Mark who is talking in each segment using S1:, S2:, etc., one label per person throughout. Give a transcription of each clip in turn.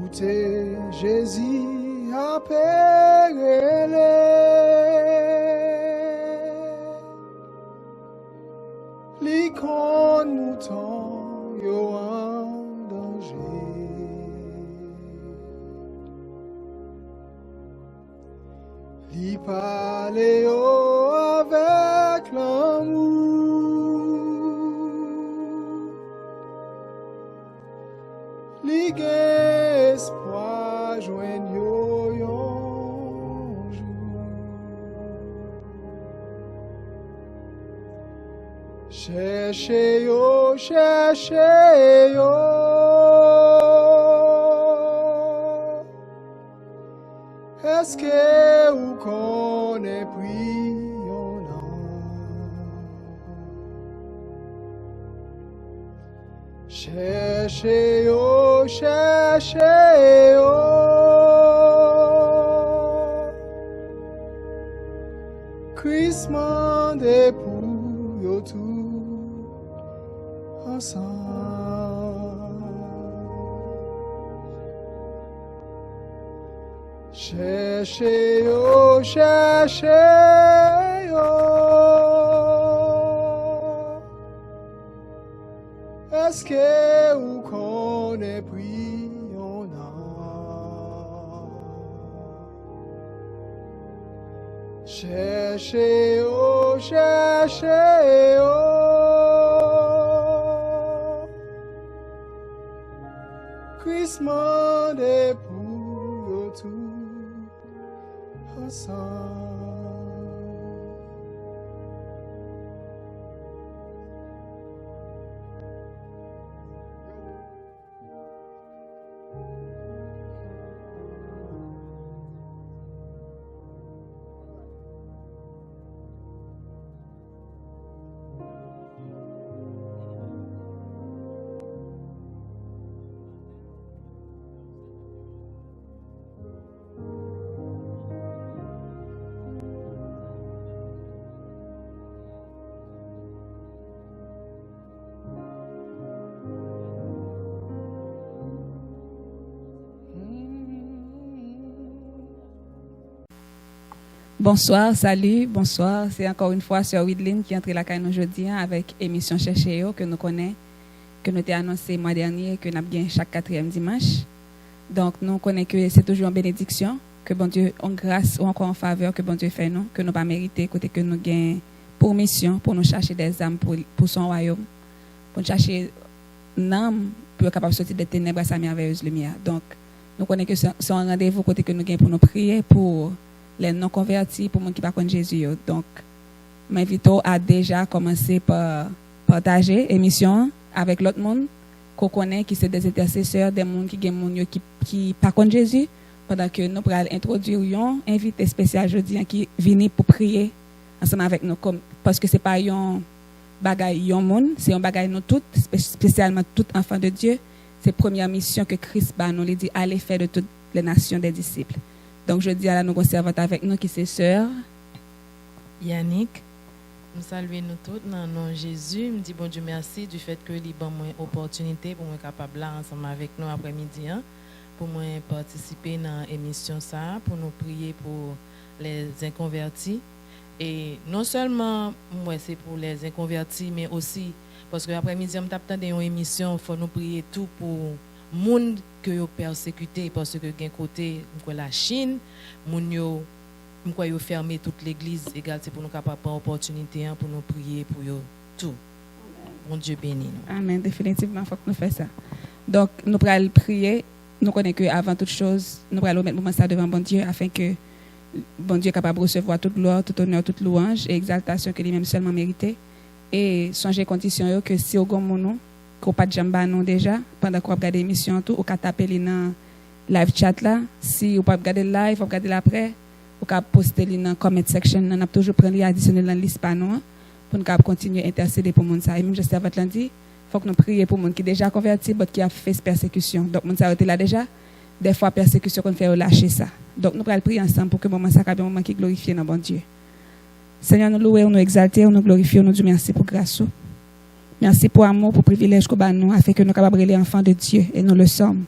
S1: écoutez Jésus appelle-les. L'icône mouton yo en danger. Li parle yo avec l'amour. Li gen espoir joindre yo yon jour. Cherchez yo, cherchez yo. Est-ce que vous connaissez prions là? Cherchez yo, cherchez yo. Christ mande pour yo tout ensemble. Cherchez yo, cherchez yo. Est-ce que vous connaissez prions là? Cherchez yo, cherchez yo. Christ mande pour yo tout ensemble.
S2: Bonsoir, salut, bonsoir. C'est encore une fois Sœur Widline qui entre la caille aujourd'hui avec émission Cherchez yo que nous connaissons, que nous avons annoncé le mois dernier, que nous avons chaque 4e dimanche. Donc nous connaissons que c'est toujours une bénédiction, que bon Dieu en grâce ou encore en faveur que bon Dieu fait nous, que nous pas mérité, côté que nous gagnons pour mission, pour nous chercher des âmes pour son royaume, pour nous chercher une âme pour être capable de sortir des ténèbres à sa merveilleuse lumière. Donc nous connaissons que c'est un rendez-vous côté que nous gagnons pour nous prier pour les non convertis, pour les gens qui ne connaissent pas Jésus. Donc, je m'invite à déjà commencer par partager l'émission avec l'autre monde qu'on connaît, qui sont des intercesseurs, des gens qui ne pas connaissent Jésus, pendant que nous allons introduire un invité spécial aujourd'hui qui vient pour prier ensemble avec nous. Parce que ce n'est pas un bagage monde, c'est un bagage nous tous, spécialement tous enfants de Dieu. C'est la première mission que Christ nous dit, allez faire de toutes les nations des disciples. Donc, je dis à la nous conservante avec nous qui c'est sœur
S3: Yannick. Nous saluons nous tous dans le nom de Jésus. Je dis bon Dieu merci du fait que il donne une opportunité pour moi capable là ensemble avec nous après-midi pour moi participer dans l'émission ça, pour nous prier pour les inconvertis. Et non seulement moi c'est pour les inconvertis, mais aussi parce que après-midi on t'attend une émission, faut nous prier tout pour monde que yo persécuté parce que d'un côté la Chine moun yo fermé toute l'église égal c'est pour nous capable prendre opportunité pour nous prier pour yo tout. Mon Dieu béni.
S2: Amen, définitivement faut que nous fassions ça. Donc nous allons prier, nous connaissons que avant toute chose nous allons mettre moment ça devant bon Dieu afin que bon Dieu est capable de recevoir toute gloire, tout honneur, toute louange et exaltation que lui-même seulement mérité et changer condition que si au grand nous qu'on pas de jamba non déjà pendant qu'on regarde l'émission tout ou qu'à taper dans live chat là si ou pas regarder live ou regarder l'après ou qu'à poster dans comment section on a toujours prendre additionner dans liste pas nous pour nous continuer à intercéder pour monde ça et même juste avant lundi faut que nous prier pour monde qui déjà converti mais qui a fait persécution donc monde ça été là déjà des fois persécution qu'on fait lâcher ça donc nous allons prier ensemble pour que moment ça soit un moment qui glorifie dans bon Dieu. Seigneur, nous louons, nous exaltons, nous glorifions, nous disons merci pour grâce. Merci pour amour, pour privilège que nous afin que nous capables les enfants de Dieu et nous le sommes.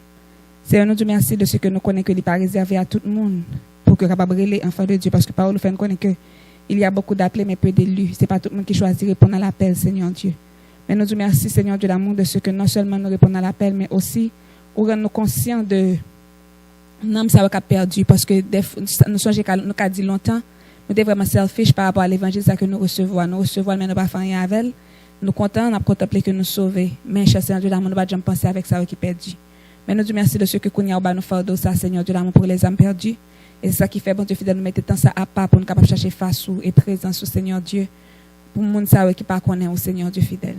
S2: Seigneur, nous te remercions de ce que nous connaissons que n'est pas réservé à tout le monde pour que capable les enfants de Dieu. Parce que parole nous fait connaître que il y a beaucoup d'appelés mais peu d'élus. C'est pas tout le monde qui choisit de répondre à l'appel, Seigneur Dieu. Mais nous te remercions, Seigneur Dieu d'amour, de ce que non seulement nous répondons à l'appel, mais aussi nous rendons conscients de nous ça a perdu. Parce que nous songeons nous avons dit longtemps, nous sommes vraiment selfish par rapport à l'évangile que nous recevons. Nous recevons, mais nous ne pas faire rien avec. Nous comptons, nous contempler que nous sauvons. Mais, cher Seigneur Dieu d'amour, nous ne pouvons pas penser avec ça qui est perdu. Mais nous te remercions de ce que nous fardeau ça, Seigneur Dieu d'amour, pour les âmes perdues. Et c'est ça qui fait, bon Dieu fidèle, nous mettre tant ça à part pour nous capables de chercher face et présence au Seigneur Dieu. Pour le monde qui ne pas connaître au Seigneur Dieu fidèle.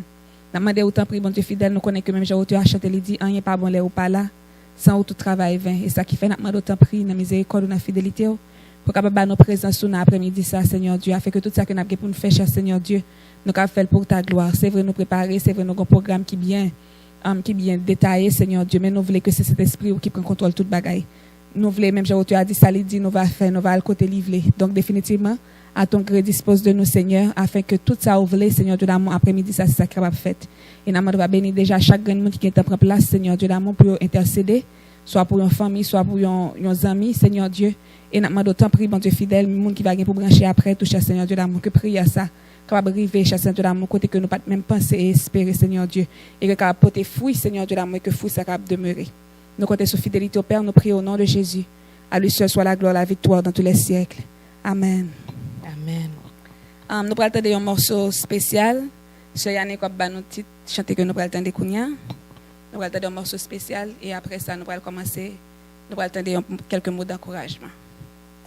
S2: Nous demandons autant pris, bon Dieu fidèle, nous connaissons que même j'ai tu as chanté, il dit, rien pas bon là ou pas là, sans tout travail vain. Et ça qui fait, nous demandons autant pris, dans miséricorde ou dans fidélité, pour capable nos présences dans l'après-midi, ça, Seigneur Dieu, afin que tout ça que nous avons pour nous faire, cher Seigneur Dieu, nous avons fait pour ta gloire. C'est vrai, nous préparer, c'est vrai, nous avons un programme qui est bien détaillé, Seigneur Dieu, mais nous voulons que c'est cet esprit qui prend contrôle de toute bagaille. Nous voulons, même tu as dit, ça lui dit, nous va faire, nous va le côté livré. Donc, définitivement, à ton gré, dispose de nous, Seigneur, afin que tout ça ouvre, Seigneur Dieu d'amour, après-midi, ça, c'est ça qui va faire. Et nous va bénir déjà chaque grand monde qui est en place, Seigneur Dieu d'amour, pour intercéder, soit pour une famille, soit pour un ami, Seigneur Dieu. Et nous demandons autant prier, bon Dieu fidèle, le monde qui va pour brancher après, tout, cher Seigneur Dieu d'amour, que prier à ça, capable arriver, cher Seigneur Dieu d'amour, côté que nous pas même penser et espérer, Seigneur Dieu, et que capable porter fruit, Seigneur Dieu d'amour, et que fruit ça capable demeurer. Nous comptons sur fidélité au Père, nous prions au nom de Jésus. À lui seul soit la gloire, la victoire dans tous les siècles. Amen.
S3: Amen.
S2: Nous allons entendre un morceau spécial. Sœur Yannick va nous chanter que nous allons entendre Kounia. Nous allons entendre un morceau spécial et après ça, nous allons commencer. Nous allons entendre quelques mots d'encouragement.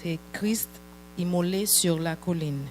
S3: C'est Christ immolé sur la colline.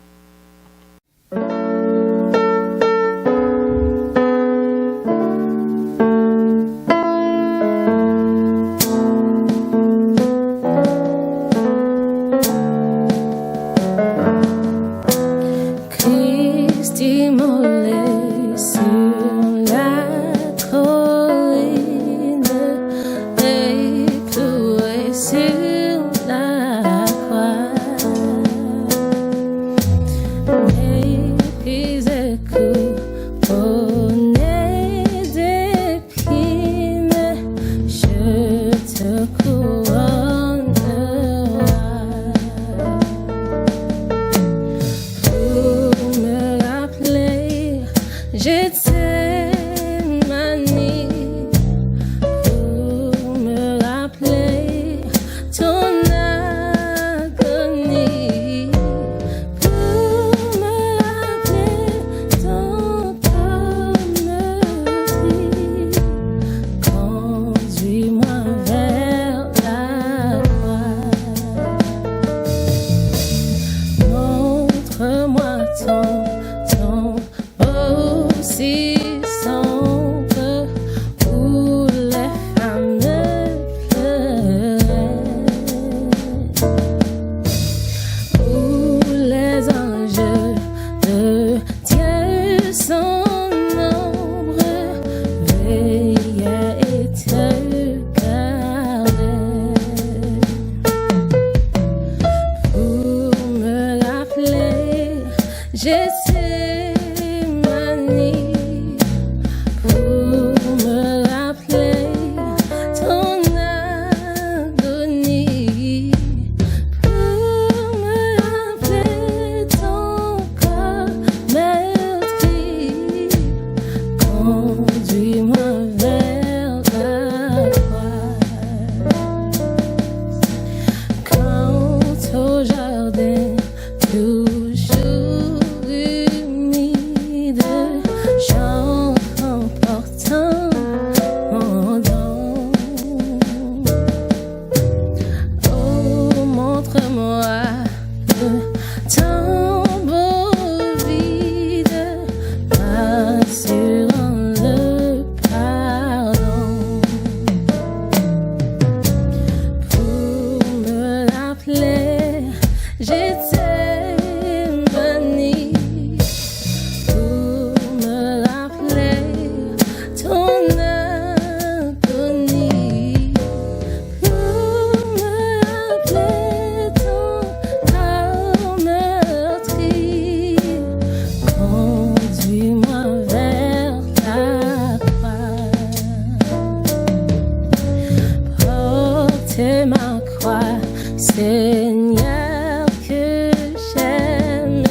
S4: Seigneur que j'aime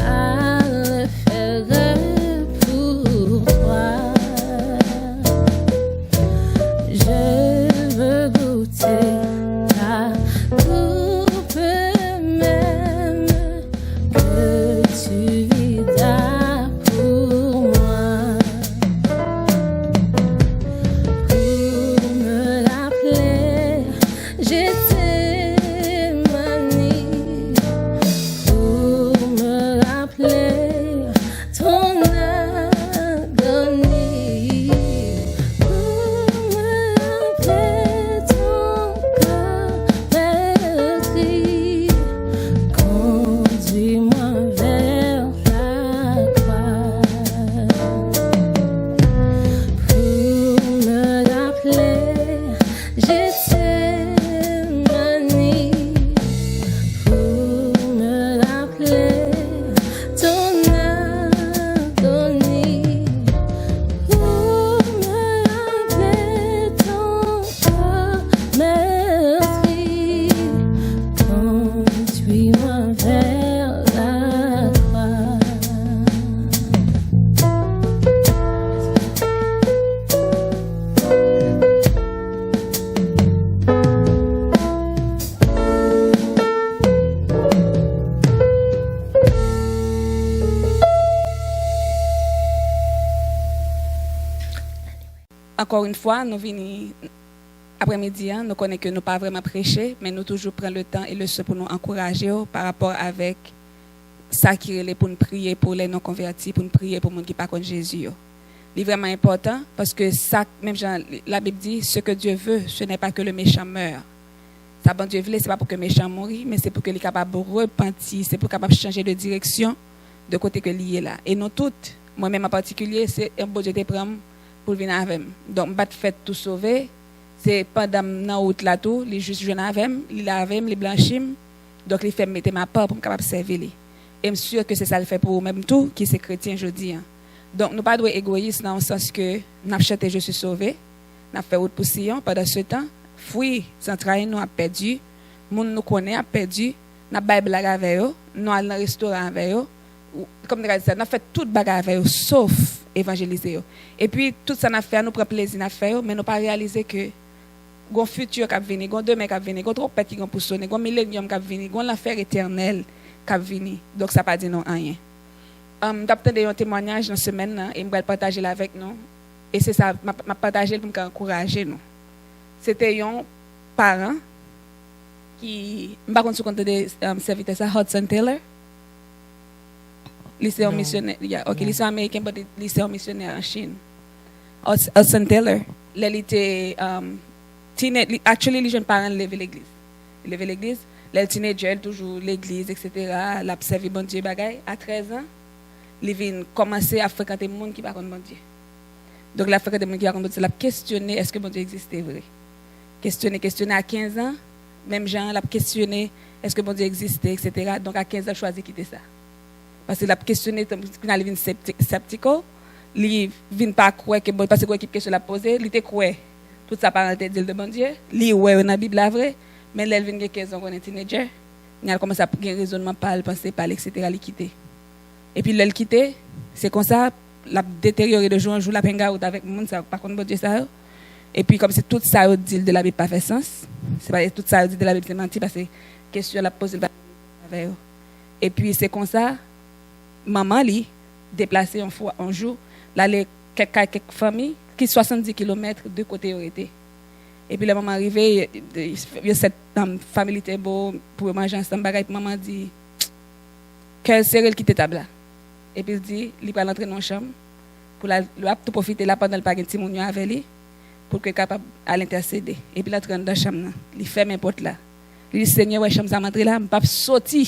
S4: à le faire pour toi. Je veux goûter ta coupe même que tu vidas pour moi. Pour me rappeler, j'étais manie. Pour me rappeler ton agonie. Pour me rappeler ton corps meurtri. Conduis-moi vers la croix. Pour me rappeler, j'étais manie. Pour me rappeler ton agonie. Pour me rappeler ton corps meurtri. Conduis-moi vers la croix.
S2: Encore une fois, nous venons après-midi, nous connaissons que nous pas vraiment prêcher, mais nous toujours prendre le temps et le temps pour nous encourager par rapport avec ça qui est pour nous prier pour les non-convertis, pour nous prier pour les gens qui ne pas contre Jésus. C'est vraiment important parce que ça, même Jean, la Bible dit, ce que Dieu veut, ce n'est pas que le méchant meure. Ça, bon Dieu veut, ce n'est pas pour que le méchant meure, mais c'est pour qu'il soit capable de repentir, c'est pour qu'il soit capable de changer de direction de côté que l'il est là. Et nous toutes, moi-même en particulier, c'est un bon Dieu qui prend pour venir avec moi. Donc, je ne vais pas faire tout sauver. C'est pendant la route là tout, les juste jeunes avec moi, les lavent, les blanchiment. Donc, les fait mettre ma part pour me capable de servir. Et je suis sûr que c'est ça le fait pour même tout, qui c'est chrétien aujourd'hui. Donc, nous ne pouvons pas être égoïstes dans le sens que nous avons chanté Je suis sauvé, nous avons fait route pour Sion pendant ce temps. Fouille, sans travail, nous avons perdu. Les gens nous connaissent, nous perdu. Nous avons fait blague avec eux, nous allons dans le restaurant avec eux. Comme nous avons dit, nous avons fait toute bagarre avec eux, sauf évangéliser. Et puis, tout ça, nous fait, nous prenons plaisir à faire, mais nous n'avons pas réalisé que un futur qui va venir, un demain qui va venir, un trompette qui va sonner, un millénium qui va venir, un l'affaire éternelle qui va venir. Donc, ça ne pas dire non rien. Nous avons un témoignage dans la semaine et je vais partager avec nous. Et c'est ça, je vais partager pour encourager nous. C'était un parent qui, je ne sais pas si vous connaissez serviteur, Hudson Taylor. Lycée missionnaire, lycée américain, mais lycée missionnaire en Chine. Hudson Taylor, il était actually les jeunes parents levaient l'église. Ils levaient l'église, les teenagers toujours l'église, etc. L'a servi bon Dieu bagaille. À 13 ans, ils viennent commencer à fréquenter les gens qui ne connaissent pas bon Dieu. Donc la fréquenter les gens qui ne connaissent pas bon Dieu, la questionner est-ce que bon Dieu existait vrai. Questionner à 15 ans, même Jean l'a questionné est-ce que bon Dieu existait, etc. Donc à 15 ans, choisi de quitter ça. Parce que la questionné, quand il vient sceptico, il vient pas croire que bon, parce que l'équipe question l'a posée, il était croire toute sa parenté dit de bon Dieu, il ouais dans la Bible la vrai, mais là il vient 15 ans qu'on est teenager, il a commencé à avoir un raisonnement pas penser pas etc. il quitter. Et puis là il quitter, c'est comme ça la détérioré de jour en jour la penga out avec monde ça par contre bon Dieu ça. Et puis comme c'est tout ça dit de la Bible pas fait sens, c'est pas tout ça dit de la Bible c'est menti parce que question la posée avec eux. Et puis c'est comme ça maman li déplacé un jour là les quelques familles qui 70 km de côté arrêté et puis la maman arrivé il y a cette famille était beau pour manger ensemble bagaille maman dit quel serait le quitter table là et puis il dit il va rentrer dans la chambre pour la tout profiter là pendant le pas petit moun avec lui pour que capable à l'intercéder et puis là rentre dans la chambre il ferme la porte là il dit Seigneur ouais chambre ça m'entrer là m'pas sortir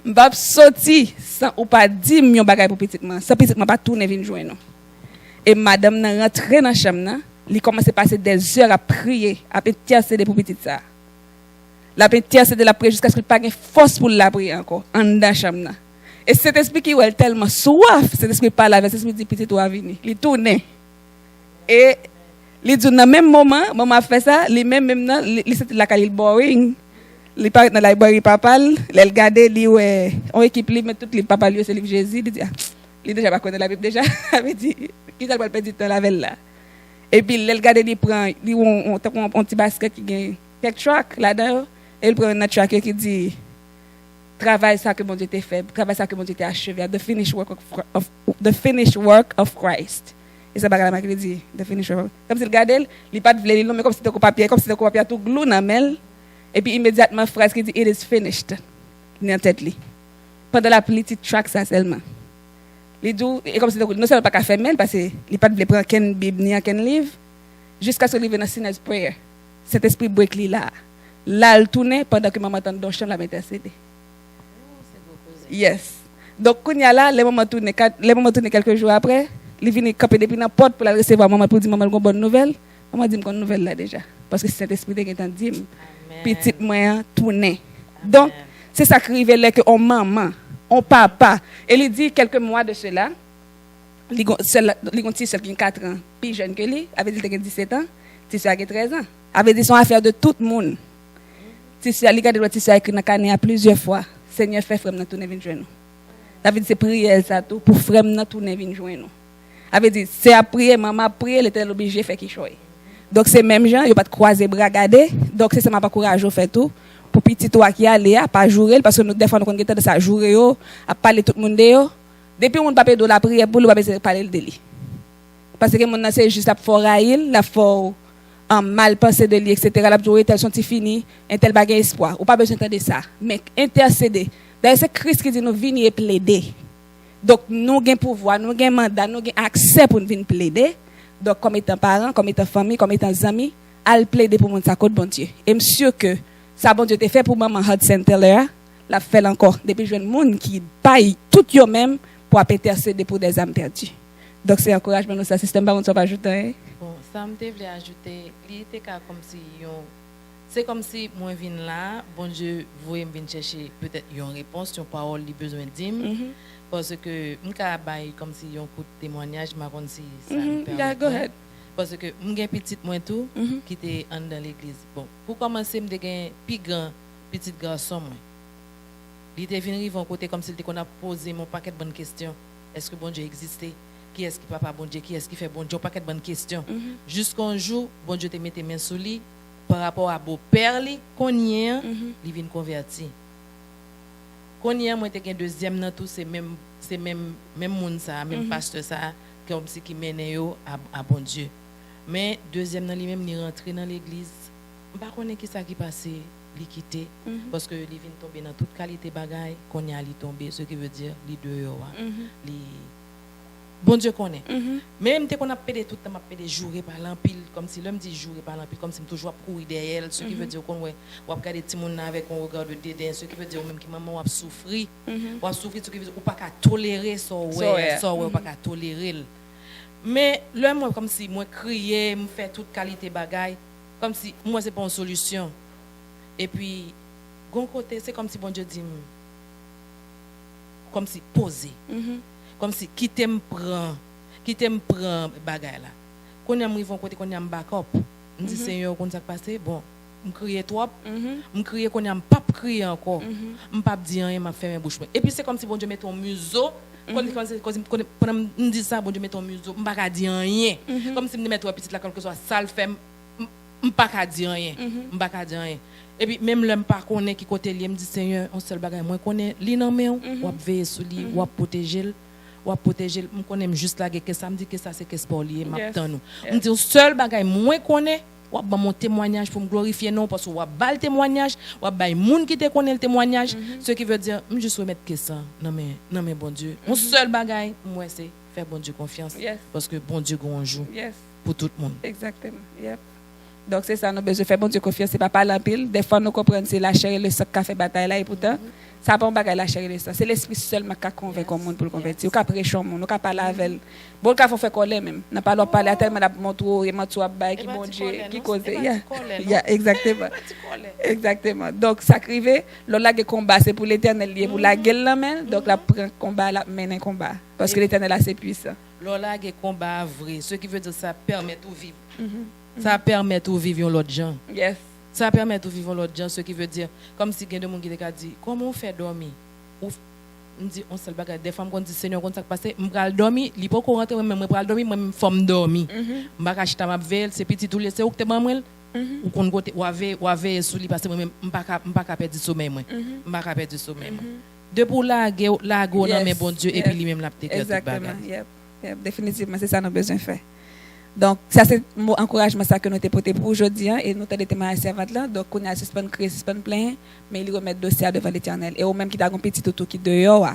S2: m'pas sorti sans ou pas 10 millions bagaille pour petitement sans petitement pas tourner venir joindre nous et madame n'a rentré dans chambre il commence à passer des heures à prier à intercéder pour petite ça la intercéder la prier jusqu'à ce qu'il pas gain force pour la prier encore en dans chambre et cet esprit qui est tellement soif cet esprit parle avec cet esprit dit petit toi venir il tourne et Il dit dans le même moment, maman a fait ça, les même non, il c'était la calil boring. Il paraît dans la librairie papal, il regardait lui ouais, on équipe lui met toutes les papal lui c'est livre Jésus, il dit ah, il déjà pas connaît la Bible déjà, avait dit qui ça va perdre du temps la veille là. Et puis il regardait il prend lui on petit basket qui gagne quelques track là-dedans, et il prend un track qui dit travail ça que mon Dieu t'a fait, travail ça que mon Dieu t'a achevé, the finished work of Christ. Et ça bagarre m'a dit the finished work. Comme si il regardait, il pas de vle mais comme si c'était papier, comme si c'était papier tout glou dans mel. Et puis immédiatement phrase qui dit it is finished dans tête li. Pendant la petite track ça seulement. Les deux et comme si non seulement pas qu'à faire mail parce que il pas de prendre qu'un bible ni qu'un livre jusqu'à ce livre dans sinner's prayer. Cet esprit break li là. Là il tourner pendant que maman dans chambre la m'intercéder. Yes. Donc quand il y a là les moments tourner quelques jours après, il vient camper depuis dans porte pour la recevoir maman pour dire maman une bonne nouvelle. Maman dit une nouvelle là déjà parce que cet esprit qui est dit petit moyen tourner. Donc c'est ça qui arrive là que on maman, on papa et il dit quelques mois de cela, il gonti celle qui a 4 ans, plus jeune que lui, avait dit qu'il a 17 ans, Tissu a 13 ans. Avait dit son affaire de tout le monde. Tissu a regardé le Tissu a écrit dans canet plusieurs fois. Seigneur fait frère dans tourner venir joindre nous. David c'est prière ça tout pour frère dans tourner venir joindre nous. Avait dit c'est à prier maman prier il était obligé faire quelque chose. Donc c'est même gens, il pas de croiser bras garder. Donc c'est ça m'a pas courage faire tout pour petit toi qui aller à pas jouer parce que nous des fois nous connait de ça jouer yo, à parler tout le monde yo. Depuis on pas de la prière pour le pas parler de lui. Parce que mon c'est juste à forail, la fort en mal pensé de lui etc. la jouer tel sont fini, un tel bagage espoir. Ou pas besoin de ça, mais intercéder. D'ailleurs c'est Christ qui dit nous venir plaider. Donc nous gain pouvoir, nous gain mandat, nous gain accès pour venir plaider. Donc, comme étant parent, comme étant famille, comme étant amis, elle plaide pour mon côté bon Dieu. Et monsieur que ça bon Dieu t'a fait pour maman Hudson Taylor, l'a fait encore depuis jeune monde qui paye tout yo même pour intercéder pour des âmes perdues. Donc c'est encouragement nous ça système pas on va ajouter.
S3: Bon, ça me voulait ajouter, il était comme si c'est comme si moi viens là, bon Dieu voulait venir chercher peut-être une réponse, une parole, il besoin de dire. Parce que m'ka bail comme si un coup de témoignage m'a kon si ça me permet.
S2: Yeah, go ahead.
S3: Parce que m'gen petite moi tout qui était en dans l'église. Bon, pour commencer me gen plus grand petit garçon moi. Il était venu rive côté comme s'il était qu'on a posé mon paquet de bonnes questions. Est-ce que bon Dieu existait? Qui est-ce qui papa bon Dieu? Qui est-ce qui fait bon Dieu? Paquet de bonnes questions. Jusqu'un jour bon Dieu te mette main sur lui par rapport à beau père li konien, il vient converti. Konien moi te gen deuxième nan tout c'est même monde ça, même pasteur ça comme si qui mène yo à bon Dieu. Mais deuxième nan lui même ni rentré dans l'église. Pas connait qui ça qui passé, li quitter parce que li vient tomber dans toute qualité bagaille, konien li tomber, ce qui veut dire li dehors. Li bon Dieu connaît. Même te qu'on a pédé tout le temps, m'a pédé jouer par l'empile comme si l'homme dit jouer par l'empile comme si toujours courir derrière, ce qui veut dire qu'on ouais, ou regarder petit monde avec un regard de dédain, ce qui veut dire même que maman a souffrir, ou a souffrir ce qui veut dire ou pas qu'à tolérer ça ouais, ça ouais, pas qu'à tolérer. Mais l'homme comme si moi crier, me faire toute qualité bagaille, comme si moi c'est pas une solution. Et puis gon côté c'est comme si bon Dieu dit comme si poser. Comme si qui t'aime prend bagaille là. Quand on arrive en côté qu'on y a backup, on dit Seigneur qu'on ça passé bon, me crier trop, me crier qu'on y a pas crier encore, me pas dire rien, m'a fermer bouche. Et puis c'est comme si bon Dieu met ton museau, quand on dit ça bon Dieu met ton museau, me pas dire rien. Comme si me mettre petite là quelque soit sale fait, me pas dire rien, me pas dire rien. Et puis même l'homme pas connaît qui côté lui me dit Seigneur, on seul bagaille moi connaît li nan men ou veiller sur lui, ou protéger ou protéger, me connais juste là que ça me dit que ça c'est qu'est-ce pour lié m'attend nous. Me dit seul bagaille moi connais ou ba mon témoignage pour me glorifier non parce que ou ba le témoignage ou ba monde qui te connaît le témoignage, ce qui veut dire me juste remettre que ça non mais bon Dieu. Mon seul bagaille moi c'est faire bon Dieu confiance parce que bon Dieu gon jour pour tout le monde.
S2: Exactement. Yep. Donc, c'est ça, nous avons besoin de faire bon Dieu confiance. C'est pas parler en pile. Des fois, nous comprenons c'est la chair et le sang qui a fait bataille là. Et pourtant, ça pas un la chair et le sang. C'est l'esprit seulement qui convainc le monde pour le convertir. Ou qui prêche au monde, ou qui parle avec elle. Bon, le cas, il faut faire coller même. N'a pas leur parler à tellement de montre et montre à bail qui bon Dieu, qui cause. Exactement. Exactement. Donc, ça crivé, le combat, c'est pour l'éternel lié, pour la gueule la main. Donc, la prend combat, la mène un combat. Parce que l'éternel a ses puissants.
S3: Lola ge combat vrai, ce qui veut dire ça permet tout vivre. Ça permet tout vivre l'autre gens.
S2: Yes.
S3: Ça permet tout vivre l'autre gens, ce qui veut dire comme si quelqu'un de monde qui a dit comment on fait dormir. On dit on seul bagage des femmes qu'on dit Seigneur qu'on ça passer, me pral dormir, li pas ko rentrer même me pral dormir, moi femme dormir. M'pa acheter ma veille, c'est petit tout laisser ou te mamrel. Ou qu'on côté ou ave sous li parce que moi m'pa ka perdre sommeil moi. M'pa ka perdre sommeil moi. De pour la go dans mes bon Dieu et puis lui même la petite
S2: exactement. Yep, définitivement, c'est ça nous besoin de faire. Donc, ça c'est mon encouragement ça que nous t'ai porté pour aujourd'hui et nous t'ai témoigné servante là. Donc, on a suspend créer, suspend plein, mais il remettre dossier devant l'Éternel. Et au même qui t'a un petit auto qui dehors,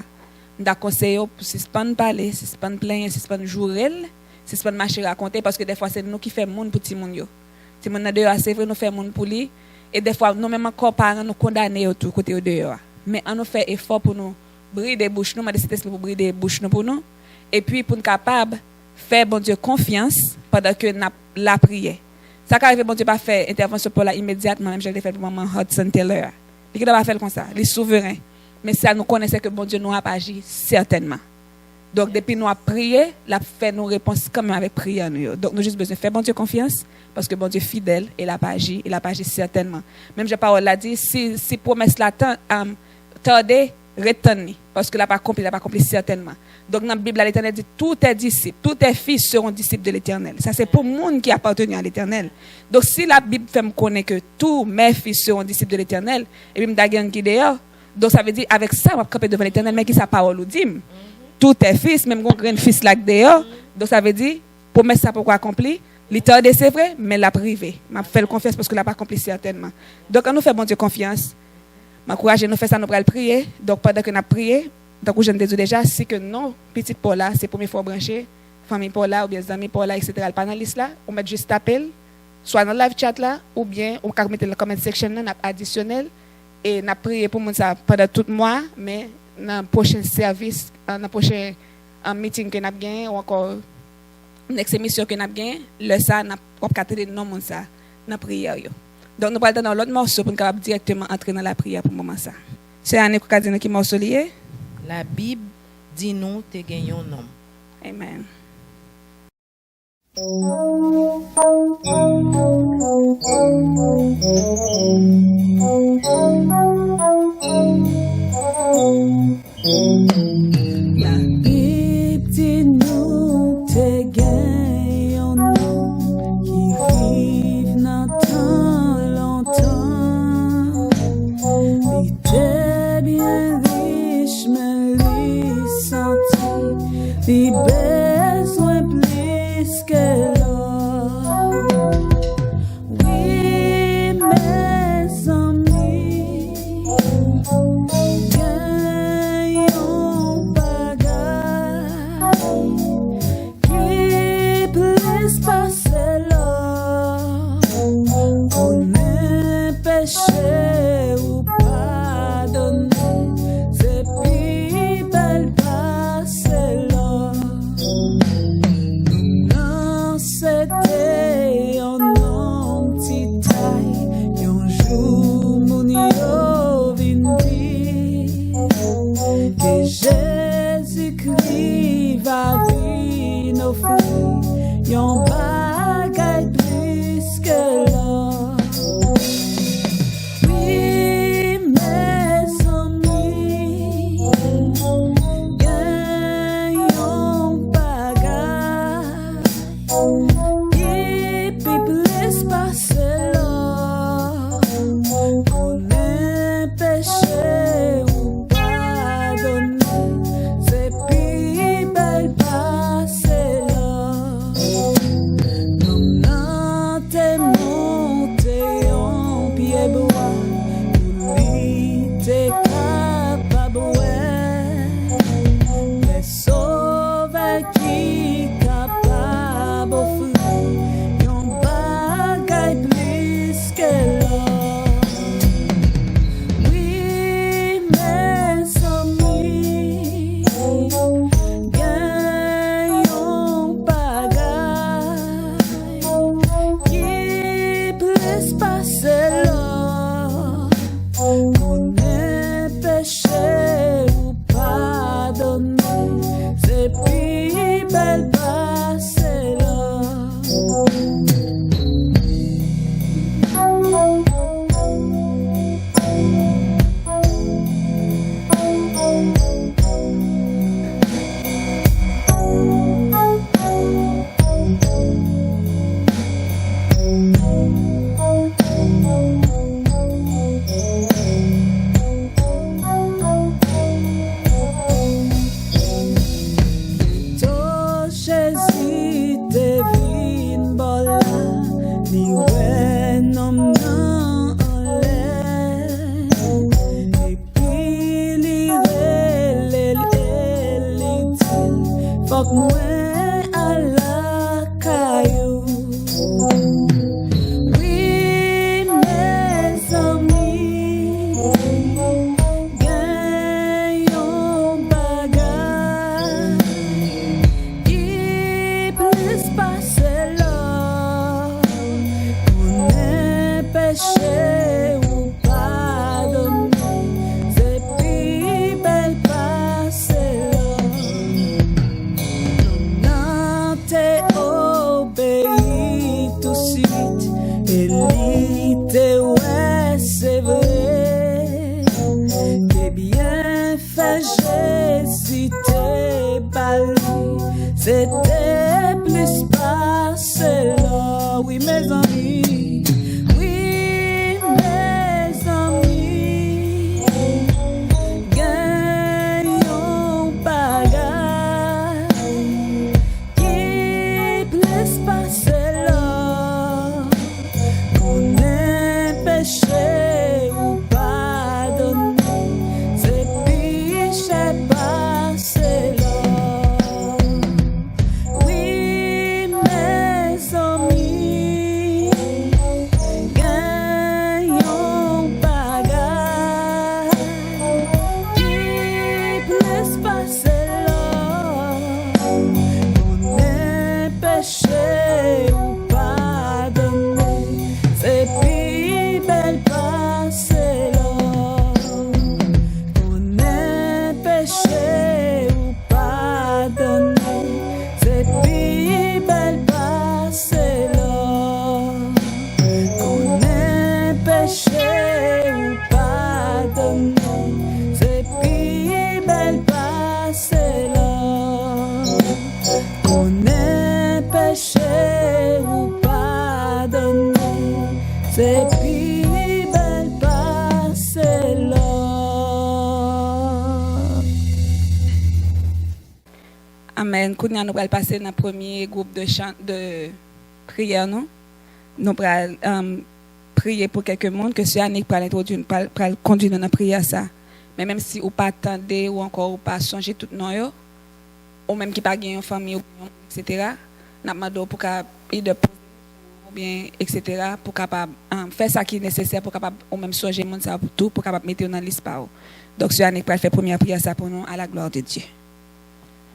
S2: on t'a conseillé pour suspend parler, suspend plein, suspend jouer, suspend marcher raconter parce que des fois c'est nous qui fait monde pour petit monde yo. Petit monde dehors, c'est vrai nous fait monde pour lui et des fois nous même encore parents nous condamner au tout côté dehors. Mais on nous fait effort pour nous brider bouche nous, mais cet esprit pour brider bouche nous pour nous. Et puis pour nous capable faire bon Dieu confiance pendant que nous la prière. Ça qu'arrive bon Dieu pas faire intervention pour la immédiatement même je l'ai fait pour maman Hudson Taylor. Il n'a pas fait comme ça, il est souverain. Mais ça nous connaissait que bon Dieu nous a agi certainement. Donc depuis nous a prié, la fait nos réponses quand même avec prière nous. Donc nous juste besoin de faire bon Dieu confiance parce que bon Dieu fidèle et il a pas agi certainement. Même je parole l'a dit si promesse là tardé retenir parce que l'a pas accompli certainement. Donc dans la Bible l'Éternel dit tous tes disciples, tous tes fils seront disciples de l'Éternel. Ça c'est pour monde qui appartient à l'Éternel. Donc si la Bible fait me connaître que tous mes fils seront disciples de l'Éternel et puis me dagan qui dehors, donc ça veut dire avec ça on va camper devant l'Éternel mais qui sa parole ou dit tous tes fils même grand fils là dehors. Donc ça veut dire promesse ça pourquoi accompli. L'Éternel c'est vrai mais la privé. M'a fait confiance parce que l'a pas accompli certainement. Donc quand nous fait bon Dieu confiance m'encourager nous faire ça nous pral prier. Donc pendant que nous prier, donc je ne dis déjà si que non petite Paula c'est première fois branché famille Paula ou bien amis Paula etc. le panéliste là on met juste appel soit dans live chat là ou bien on peut mettre dans la comment section là additionnel et n'a prié pour moi ça pendant tout mois mais dans prochain service dans prochain meeting que n'a gagné ou encore next émission que n'a gagné le ça n'a pas capté non mon ça n'a prière yo. Donc nous allons dans l'autre morceau pour capable directement entrer dans la prière pour moment ça. C'est Anne qui dit qui morceau lié.
S3: La Bible dit nous te gagnons nom.
S2: Amen.
S4: La Bible dit nous te gagnons nom qui vivent dans tant longtemps. Il était bien riche mais il sentit des besoins plus que l'or. Oui, mes amis, gagnons bagaille qui plus passer l'or. On est péché ou pardonné, c'est plus belle passer l'or. c'était plus passé là. Oui, mes amis. Oui, mes amis. Gagnons bagarre. Qui plus passé là. On est péché ou pardonné. C'est péché passé là. Oui, mes amis, gagnons bagarre. Qui plus passer là. On est péché ou pardonné. C'est plus belle passer là. On est péché ou pardonné. C'est plus belle passer là. On est péché ou pardonné. C'est plus belle passer là. On est péché ou pardonné. C'est plus belle passer là.
S2: Amen. Kounya nous allons passer dans le premier groupe de chant de prière nous. Nous allons prier pour quelques monde que c'est Annick pour introduire pour conduire dans la prière ça. Mais même si ou pas attendez ou encore ou pas changer tout non yo ou même qui pas gagner une famille ou etc. n'a demandé pour aider ou bien etc. pour capable faire ça qui est nécessaire pour capable ou même changer monde ça pour tout pour capable mettre dans liste par. Donc c'est Annick pour faire première prière ça pour nous à la gloire de Dieu.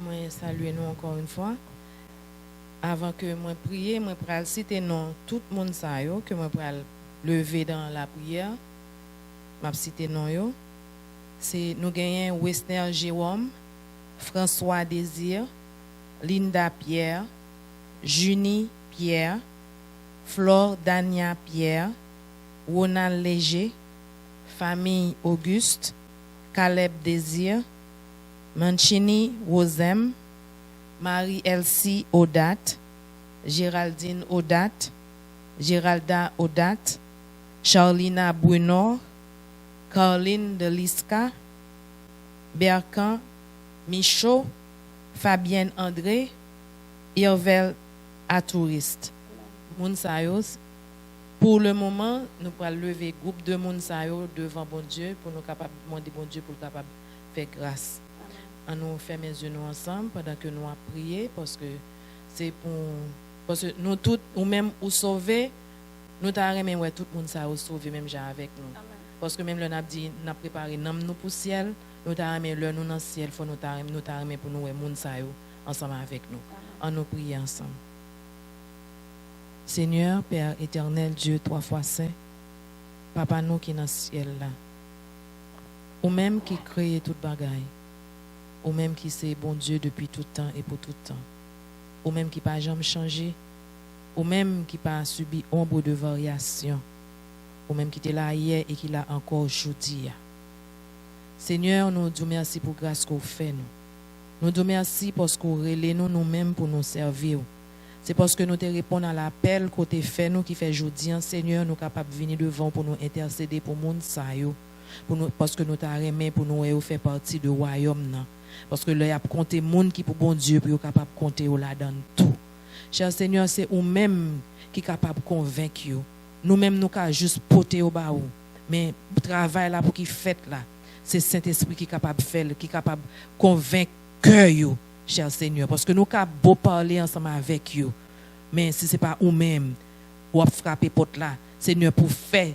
S3: Moi saluer nous encore une fois. Avant que moi prier, moi pral citer non tout le monde ça yo que moi pral lever dans la prière. M'a citer non yo. C'est nous gagnons Wester Jérôme, François Désir, Linda Pierre, Junie Pierre, Flore Dania Pierre, Ronald Léger, famille Auguste, Caleb Désir, Mancini Rosem, Marie-Elsie Odat, Géraldine Odat, Géralda Odat, Charlina Bruno, Caroline de Lisca, Berkan Michaud, Fabienne André, Irvel Atouriste. Mounsaïos. Pour le moment, nous allons lever le groupe de Mounsaïos devant bon Dieu pour nous capables demander bon Dieu pour capable faire grâce. On nous fait mes yeux nous ensemble pendant que nous avons prié parce que c'est pour parce que nous tous ou même ou sauver nous t'arrêter même tout le monde ça ou sauver même déjà avec nous. Amen. Parce que même le n'a dit n'a préparé nam nous pour ciel nous t'arrêter le nous dans ciel faut nous t'arrêter pour nous monde ça ensemble avec nous. On nous prier ensemble. Seigneur Père éternel Dieu trois fois saint Papa nous qui dans le ciel là ou même qui crée toute bagaille ou même qui c'est bon Dieu depuis tout temps et pour tout temps, ou même qui pas jamais changé, ou même qui pas subi ombre de variation, ou même qui était là hier et qui l'a encore aujourd'hui. Seigneur, nous disons merci pour la grâce qu'on fait nous. Nous disons merci parce qu'on relève nous-mêmes pour nous servir. C'est parce que nous te répondons à l'appel qu'on te fait nous qui fait aujourd'hui, Seigneur, nous capables de venir devant pour nous intercéder pour monde ça yo. Pour nous, parce que nous t'arrêtons pour nous faire partie du royaume là. Parce que là, il y a compté monde qui pour bon Dieu, pour capable de compter là-dedans tout. Cher Seigneur, c'est nous-mêmes qui sommes capables de convaincre. Nous-mêmes, nous sommes juste porter au bas. Mais le travail là pour qu'il fait là, c'est Saint-Esprit qui est capable de faire, qui est capable de convaincre cœur, cher Seigneur. Parce que nous sommes beau parler ensemble avec vous. Mais si ce n'est pas nous-mêmes, ou frapper porte là, Seigneur, pour faire,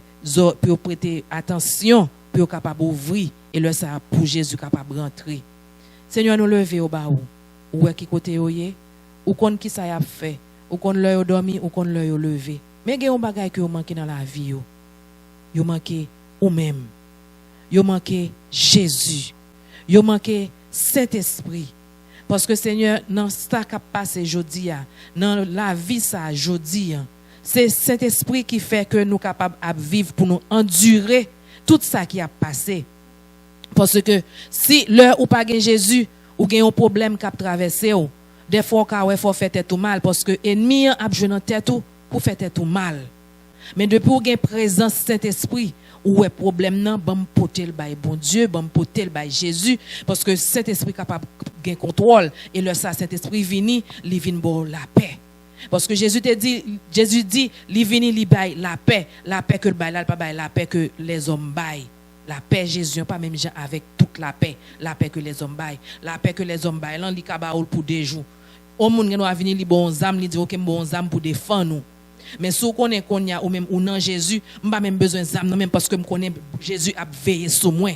S3: pour prêter attention, pour capable d'ouvrir, et là, ça pour Jésus capable de rentrer. Seigneur, nous lever au bas ou qui côté ou kon qui ça y a fait, ou kon l'œil dormi, ou kon l'œil levé. Mais il y a un bagage que vous manquez dans la vie. Vous manquez vous-même. Vous manquez Jésus. Vous manquez Saint-Esprit. Parce que Seigneur, dans ce qui a passé aujourd'hui, dans la vie ça aujourd'hui, c'est Saint-Esprit qui fait que nous sommes capables de vivre pour nous endurer tout ça qui a passé. Parce que si l'heure ou pas Jésus ou gagne un problème qui a traversé, Des fois, il faut faire tête tout mal parce que l'ennemi a besoin de tête pour faire tête tout mal. Mais depuis qu'on a présence Saint-Esprit, où est problème non, bon porter le bail bon Dieu, bon porter le bail Jésus parce que Saint-Esprit capable gain contrôle et le Saint-Esprit vini, il vient bon la paix. Parce que Jésus dit, il vini li bail la paix que le bail là pas bail la paix que les hommes bail. La paix Jésus pas même gens avec toute la paix que les hommes bail, la paix que les hommes bail là li ka baoul pour des jours. Au monde nous a venir li bon âme, li dit OK bon âme pour défendre nous. Mais si vous connaissez qu'on y a ou même ou non Jésus, m'pas même besoin d'âme même parce que me connais Jésus a veillé sur moi.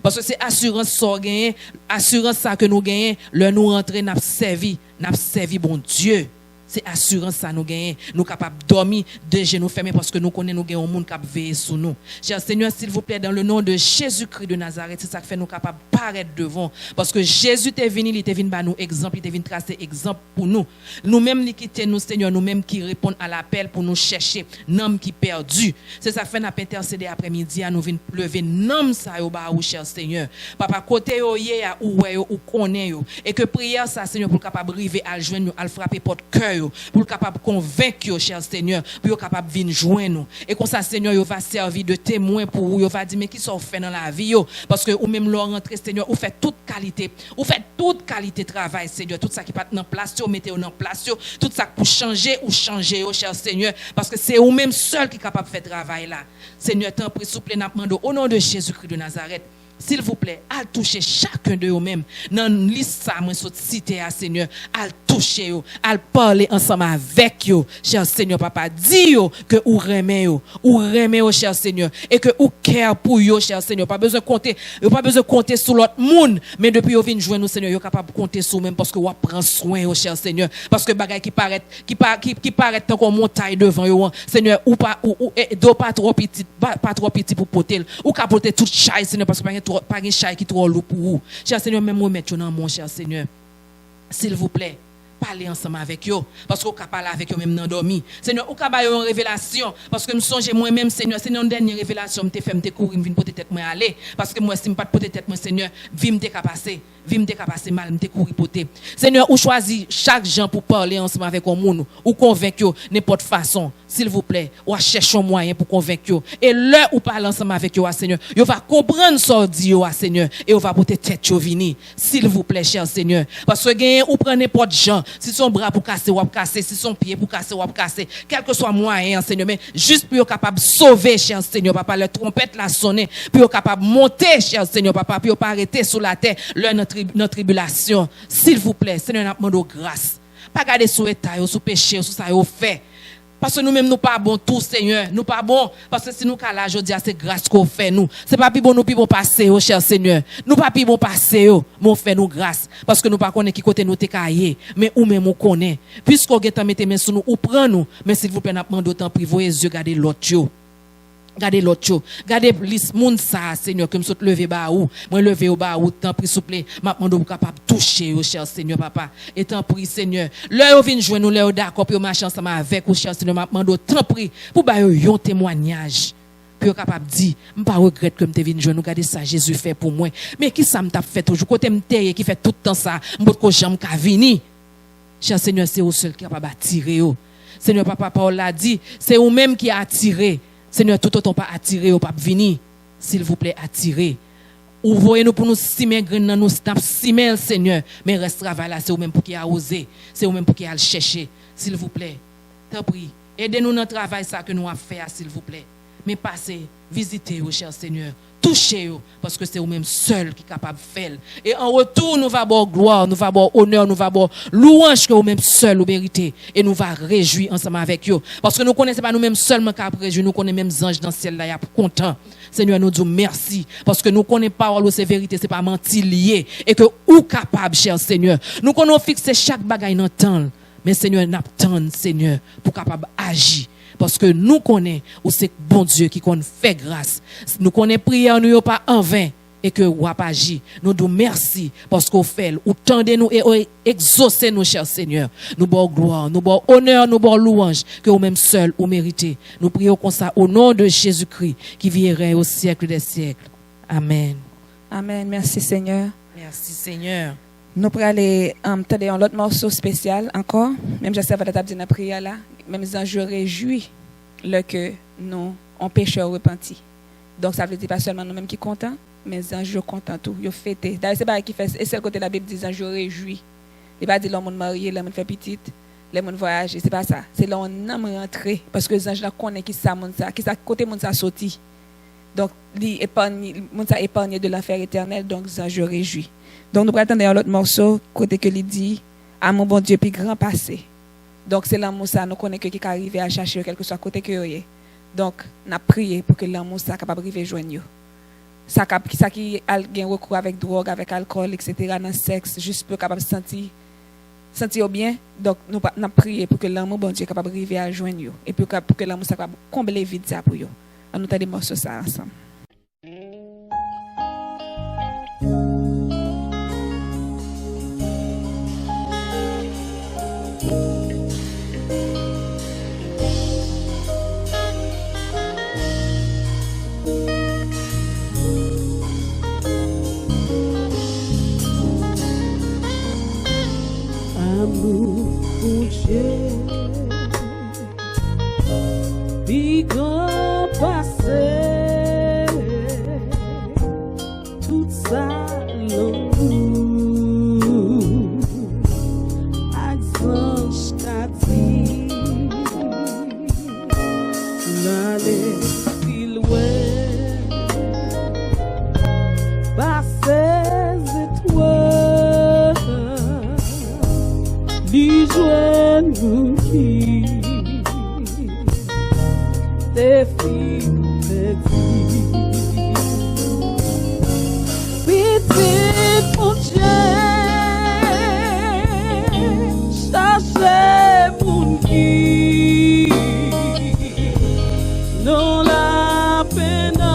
S3: Parce que c'est assurance ça gagner, assurance ça que nous gagnons, le nous rentrer n'a servi bon Dieu. C'est assurance ça nous gagnons, nous capable dormir de genoux fermés parce que nous connaissons nous gagnons un monde qui veille sur nous. Cher Seigneur, s'il vous plaît, dans le nom de Jésus-Christ de Nazareth, c'est ça qui fait nous capables de paraître devant parce que Jésus est venu, il est venu nous exemple, il est venu tracer exemple pour nous. Nous-mêmes qui quittons nous Seigneur, nous-mêmes qui répondons à l'appel pour nous chercher l'homme qui perdu. C'est ça qui fait nous intercéder après-midi à nous venir lever l'homme ça au bas ou cher Seigneur. Papa côté yo yé ou connaît yo et que prière ça Seigneur pour capable arriver à joindre à frapper porte cœur pour capable convaincre cher Seigneur pour capable venir joindre nous et comme ça Seigneur yo va servir de témoin pour vous, yo va dire mais qui sont fait dans la vie yo parce que ou même leur rentrer Seigneur ou fait toute qualité travail Seigneur tout ça qui pas dans place yo mettez en place yo tout ça pour changer yo cher Seigneur parce que c'est ou même seul qui capable faire travail là Seigneur t'en prie s'il vous plaît n'a demandé au nom de Jésus-Christ de Nazareth. S'il vous plaît, à toucher chacun de vous-même dans liste ça moi cité à Seigneur, à toucher yo, à parler ensemble avec yo, cher Seigneur papa, dis yo que ou remet yo cher Seigneur et que ou care pour yo cher Seigneur, pas besoin compter sur l'autre monde, mais depuis yo vinn joindre nous Seigneur, yo capable compter sur même parce que ou prend soin yo cher Seigneur, parce que bagay qui paraît tant qu'on montagne devant yo Seigneur ou pas trop petit pour porter ou ka porter toute chaise Seigneur parce que pas un chat qui trop lourd pour vous. Cher Seigneur, même moi mettre dans mon cher Seigneur. S'il vous plaît, parlez ensemble avec eux parce qu'on peut parler avec eux même dans dormi. Seigneur, ou capable une révélation parce que me songe moi-même Seigneur, c'est une dernière révélation me fait me courir me porter tête moi aller parce que moi si me pas porter tête moi Seigneur, vie me passer mal me courir porter. Seigneur, ou choisi chaque gens pour parler ensemble avec un monde ou convaincre n'importe façon. S'il vous plaît, ou cherche un moyen pour convaincre et là ou parle ensemble avec eux Seigneur, vous va comprendre ça dit Seigneur et vous va porter tête venir. S'il vous plaît cher Seigneur, parce que gagne ou prendre n'importe gens, si son bras pour casser ou casser, si son pied pour casser ou casser, quel que soit moyen Seigneur, mais juste pour capable sauver cher Seigneur papa, le trompette la sonner, pour capable monter cher Seigneur papa, pour pas arrêter sur la terre notre tribulation. S'il vous plaît, Seigneur n'a demandé grâce. Pas garder sous état, sous péché, sous ça yo fait. Parce que nous-mêmes, nous pas bon tout, Seigneur. Nous pas bon. Parce que si nous, là, je dis, c'est grâce qu'on fait, nous. C'est pas plus bon, nous, plus bon passer, oh, cher Seigneur. Nous pas plus bon passer, oh. Mais on fait nous grâce. Parce que nous pas connaît qui côté nous te caillé. Mais ou même, on connaît. Puisqu'on get mette main sur nous, ou prend nous. Mais s'il vous plaît, n'a demandé autant privé, les yeux, gardez l'autre, yo. Gardez l'autre chose. Gardez lis moun ça Seigneur que me saute lever ba ou. Moi lever au ba ou tant pris s'il vous plaît. M'a demande ou capable toucher au cher Seigneur papa. Et tant pris Seigneur. L'heure vient joindre nous l'heure d'accord pour marcher ensemble avec au cher Seigneur m'a demande tant pris pour ba yon témoignage. Puis capable dire m'pas regrette que m'te vinn joindre nous garder ça Jésus fait pour moi. Mais qui ça m't'a fait toujours côté m'te qui fait tout le temps ça. M'pot ko jambe ka vini. Cher Seigneur c'est au seul qui capable attirer yo. Seigneur papa Paul l'a dit, c'est ou même qui a attiré. Seigneur, tout autant pas attirer ou pas venir. S'il vous plaît, attirer. Ou voyez-nous pour nous simer grain dans nous snap simer Seigneur. Mais reste travail là, c'est ou même pour qui a osé. C'est ou même pour qui a le chercher. S'il vous plaît. T'en prie. Aidez-nous dans le travail ça que nous avons fait, s'il vous plaît. Mais passez, visitez, cher Seigneur. Touchez-vous, parce que c'est vous-même seul qui est capable de faire. Et en retour, nous va avoir gloire, nous va avoir honneur, nous va avoir louange que vous-même seul vous méritez. Et nous va réjouir ensemble avec vous. Parce que nous ne connaissons pas nous-mêmes seulement qu'à réjouir, nous connaissons même les anges dans le ciel là, ils sont contents. Seigneur, nous disons merci. Parce que nous connaissons pas c'est vérité, c'est pas menti lié. Et que vous capable, cher Seigneur. Nous connaissons fixer chaque bagaille dans le temps. Mais Seigneur, nous attendons, Seigneur, pour capable agir. Parce que nous connaissons où c'est bon Dieu qui fait grâce. Nous connaissons prière nous pas en vain et que ou pas agir. Nous disons merci parce qu'on fait ou tendez nous et exaucez nous cher Seigneur. Nous bon gloire, nous bon honneur, nous bon louange que vous même seul ou méritez. Nous prions comme ça au nom de Jésus-Christ qui viendra au siècle des siècles. Amen.
S2: Amen. Merci Seigneur.
S3: Merci Seigneur.
S2: Nous pourrons aller entendre un autre morceau spécial encore. Même j'essaie de dire dans la prière là. Même si je réjouis le que nous, on pécheur repenti. Donc ça veut dire pas seulement nous-mêmes qui comptons, mais les anges contents tout, ils fêtent. D'ailleurs c'est pas qui fait et c'est le côté de la Bible dit les anges réjouis. Il pas dit l'homme marié, l'homme fait petite, l'homme voyager, c'est pas ça. C'est l'homme rentré parce que les anges là connaissent qui ça monde ça, qui ça côté monde ça sorti. Donc il épargne monde ça épargné de l'enfer éternel, donc les anges réjouis. Donc nous attendons un autre morceau côté que il dit à mon bon Dieu puis grand passé. Donc c'est l'amour ça nous connaît que qui arrive à chercher quelque soit côté que est. Donc n'a prié pour que l'amour ça capable arriver joindre. Ça qui a un recours avec drogue, avec alcool, etc. dans le sexe juste pour capable sentir bien. Donc nous n'a prié pour que l'amour bon Dieu capable arriver à joindre et pour que l'amour ça capable combler vide ça pour yo. On nous des morceaux ça ensemble.
S4: Amour, mon Dieu, puis grand passé, tout ça l'amour, accent ch'kati, l'aller si loin, passer étoiles. Li jouen nou ki te fin petit mon Dieu chache moun ki non la pena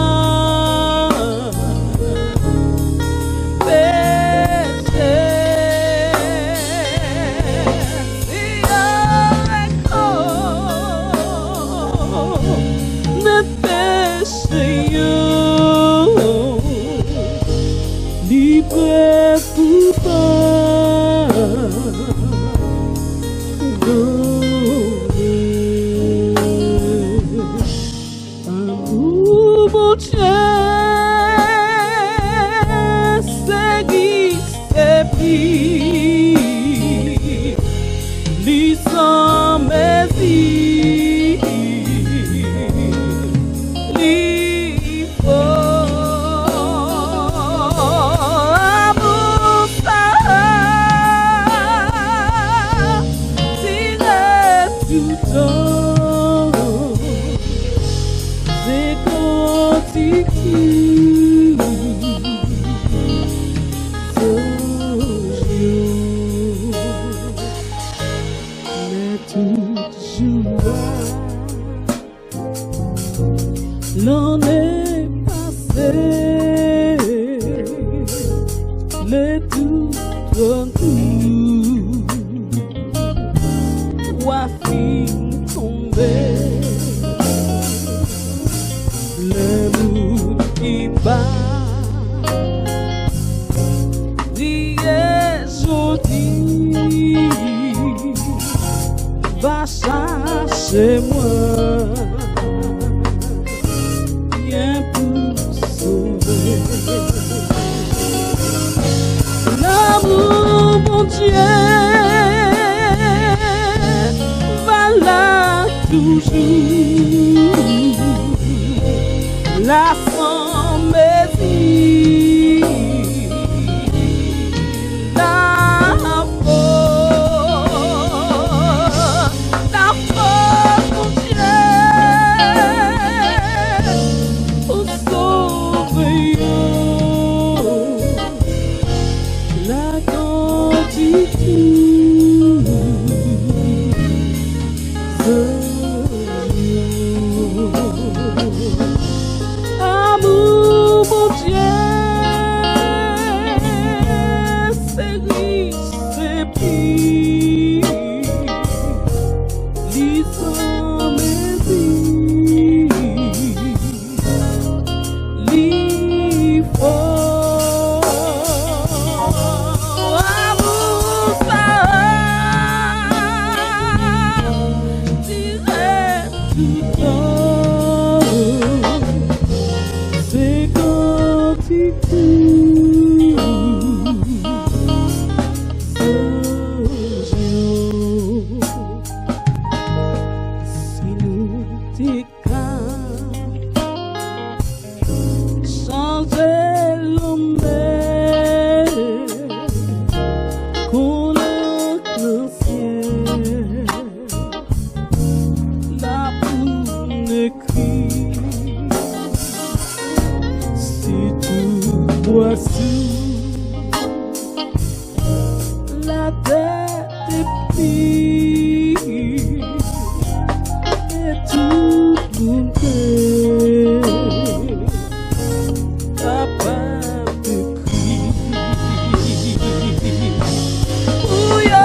S4: L'année passée, les tout nous, trois filles tombées, le monde qui bat, d'hier aujourd'hui, va chercher moi. L'amour, mon Dieu, va là toujours. La femme vie, la force, mon Dieu, pour sauver. Amour La tête est pire et tout mon cœur capable de crier. Où y a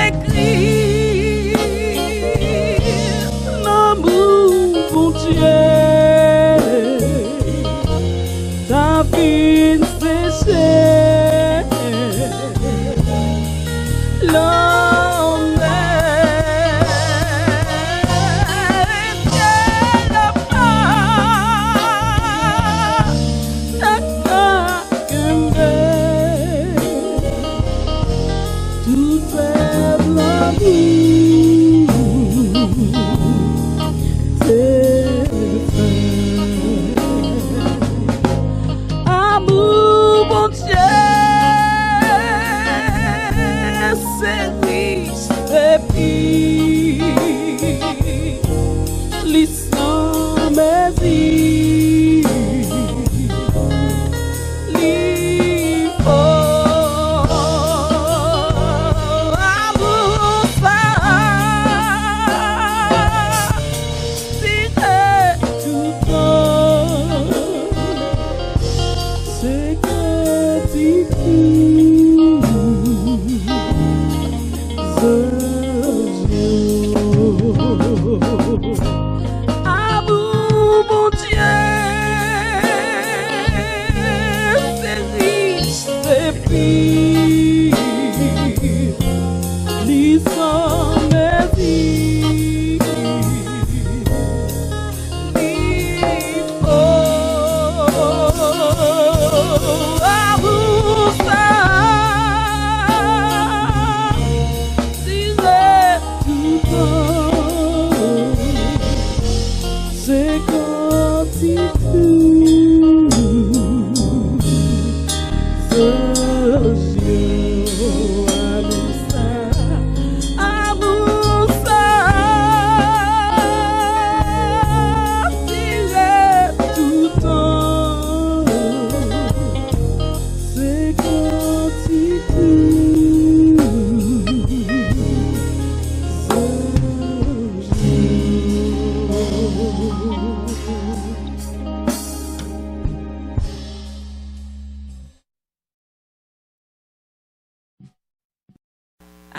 S4: écrit l'amour, mon Dieu, ta vie séchée. L'homme tout faible amour, mon Dieu, c'est riche et pire, l'histoire mes vies, amour ça, c'est tout temps, c'est que tu amour, mon Dieu, c'est riche, c'est pire, l'histoire mes vies, amour ça. C'est quand tu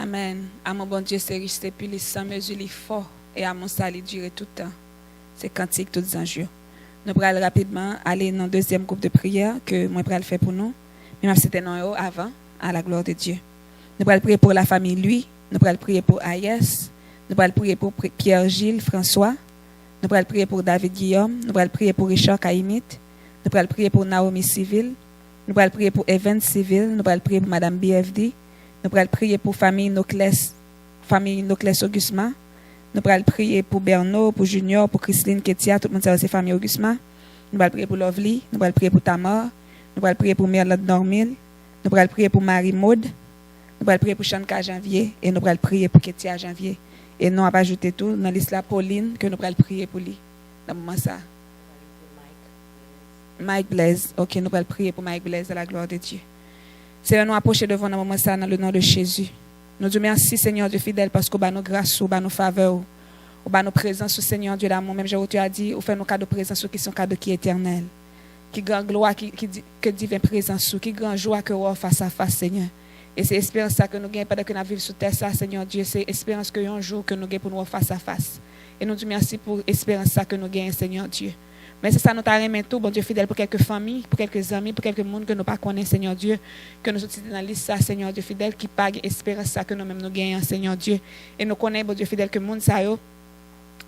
S2: Amen. À mon bon Dieu, c'est riche, c'est puis sans mesure, il est fort. Et à mon salut, durer tout le temps. C'est cantique, tous les enjeux. Nous allons rapidement aller dans le deuxième groupe de prière que moi, je vais faire pour nous. Mais c'était non avant, à la gloire de Dieu. Nous allons prier pour la famille, lui. Nous allons prier pour Aïs. Nous allons prier pour Pierre-Gilles, François. Nous allons prier pour David Guillaume. Nous allons prier pour Richard Kaimit. Nous allons prier pour Naomi Civil. Nous allons prier pour Evans Civil. Nous allons prier pour Madame BFD. Nous allons prier pour famille Noclès Augustin. Nous allons prier pour Bernard, pour Junior, pour Christine Ketia, tout le monde c'est famille Augustin. Nous allons prier pour Lovely. Nous allons prier pour Tamar. Nous allons prier pour Merlade Normil. Nous allons prier pour Marie Maud. Nous allons prier pour Chanka Janvier. Et nous allons prier pour Ketia Janvier. Et nous allons ajouter tout dans l'isla Pauline que nous allons prier pour lui. Dans le moment ça. Mike Blaise. Ok, nous allons prier pour Mike Blaise à la gloire de Dieu. Seigneur, nous approcher devant nous ça dans le nom de Jésus. Nous disons merci, Seigneur Dieu fidèle, parce qu'on a nos grâces, on a nos faveurs, on a nos présences, Seigneur Dieu d'amour. Même tu as dit, on fait nos cadeaux de présence qui sont cadeaux qui éternels. Qui grand gloire, que divine présence, qui grand joie que on face à face, Seigneur. Et c'est l'espérance que nous gagnons pendant que nous vivons sur terre, ça, Seigneur Dieu. C'est l'espérance que un jour que nous gagnons pour nous face à face. Et nous disons merci pour l'espérance que nous gagnons, Seigneur Dieu. Mais c'est ça, nous t'arrêtons tout, bon Dieu fidèle, pour quelques familles, pour quelques amis, pour quelques monde que nous ne connaissons pas, Seigneur Dieu, que nous sommes dans la liste, Seigneur Dieu fidèle, qui pague espérance ça que nous-mêmes nous gagnons, Seigneur Dieu. Et nous connaissons, bon Dieu fidèle, que le monde, ça,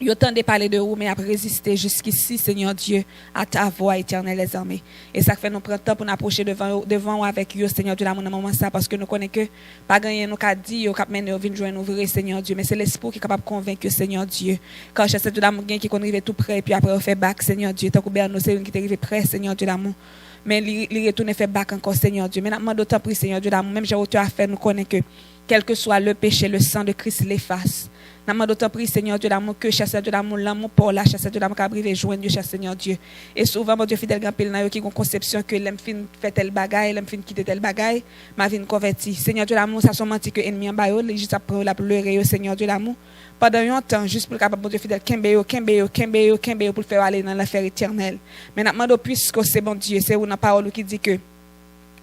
S2: Yo tant de parler de vous, mais après résister jusqu'ici, Seigneur Dieu, à ta voix éternelle les armées. Et ça fait nous prendre temps pour nous approcher devant avec vous, Seigneur Dieu, dans le moment ça, parce que nous connaissons que pas gagner nous qu'a dit, nous cap mener venir joindre nous vrai, Seigneur Dieu, mais c'est l'esprit qui est capable de convaincre, Seigneur Dieu. Quand je sais de l'amour qui est arrivé tout près, puis après on fait back, Seigneur Dieu, tant que Bernard c'est une qui est arrivé près, Seigneur Dieu l'amour. Mais il retourne fait back encore, Seigneur Dieu. Mais nous demandons d'autant plus, Seigneur Dieu l'amour, même j'ai autre à faire, nous connaissons que quel que soit le péché, le sang de Christ l'efface. Nous demandons d'autant plus, Seigneur Dieu l'amour, que chasseur de l'amour, l'amour pour la chasseur de l'amour qui a brivé joindre Dieu, Seigneur Dieu. Et souvent, mon Dieu fidèle, grand pile, qui a une conception que l'aime fin fait tel bagaille, l'aime fin quitter tel bagaille, ma vie convertie. Seigneur Dieu l'amour, ça sont menti que ennemi en bas, il juste après la pleurer, Seigneur Dieu l'amour. Pendant un temps, juste pour le capable, mon Dieu fidèle, kembe pour le faire aller dans l'affaire éternelle. Mais nous demandons, puisque c'est bon Dieu, c'est une parole qui dit que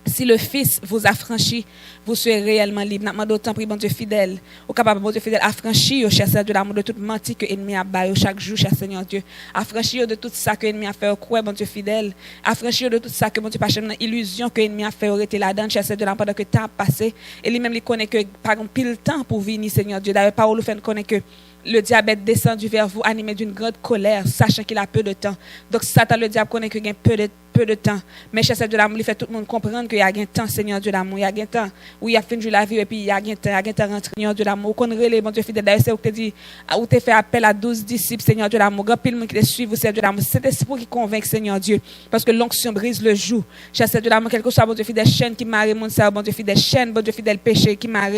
S2: si le Fils vous affranchit, vous serez réellement libre. Nous demandons autant, bon Dieu fidèle, au capable, bon Dieu fidèle, affranchir au chasseur de l'amour de toute mentie que l'ennemi a baillé chaque jour, cher Seigneur Dieu. Affranchir de tout ça que l'ennemi a fait au croix, bon Dieu fidèle. Affranchir de tout ça que mon Dieu pas une illusion que l'ennemi a fait au été là-dedans, cher Seigneur de l'amour pendant que le temps a passé. Et lui-même, il connaît que par exemple, pile temps pour venir, Seigneur Dieu. D'ailleurs, parole fait connaît que le diable descendu vers vous animé d'une grande colère, sachant qu'il a peu de temps. Donc, Satan, le diable, connaît qu'il y a peu de temps. Mais cher Seigneur de l'amour, il fait tout le monde comprendre qu'il y a un temps, Seigneur Dieu d'amour. Il y a un temps où il a fini de la vie et puis il y a un temps rentré, Seigneur Dieu d'amour. Qu'on relève, mon Dieu fidèle. D'ailleurs, c'est où tu dit, où tu fait appel à 12 disciples, Seigneur Dieu d'amour. Grand pile monde qui te suit, Seigneur Dieu d'amour. C'est l'esprit qui convainc, Seigneur Dieu. Parce que l'onction brise le joug. Cher Seigneur Dieu d'amour, quelque soit, mon Dieu fidèle, chaîne qui marre, mon Seigneur, bon Dieu fidèle, chaîne, bon Dieu fidèle, péché qui marre,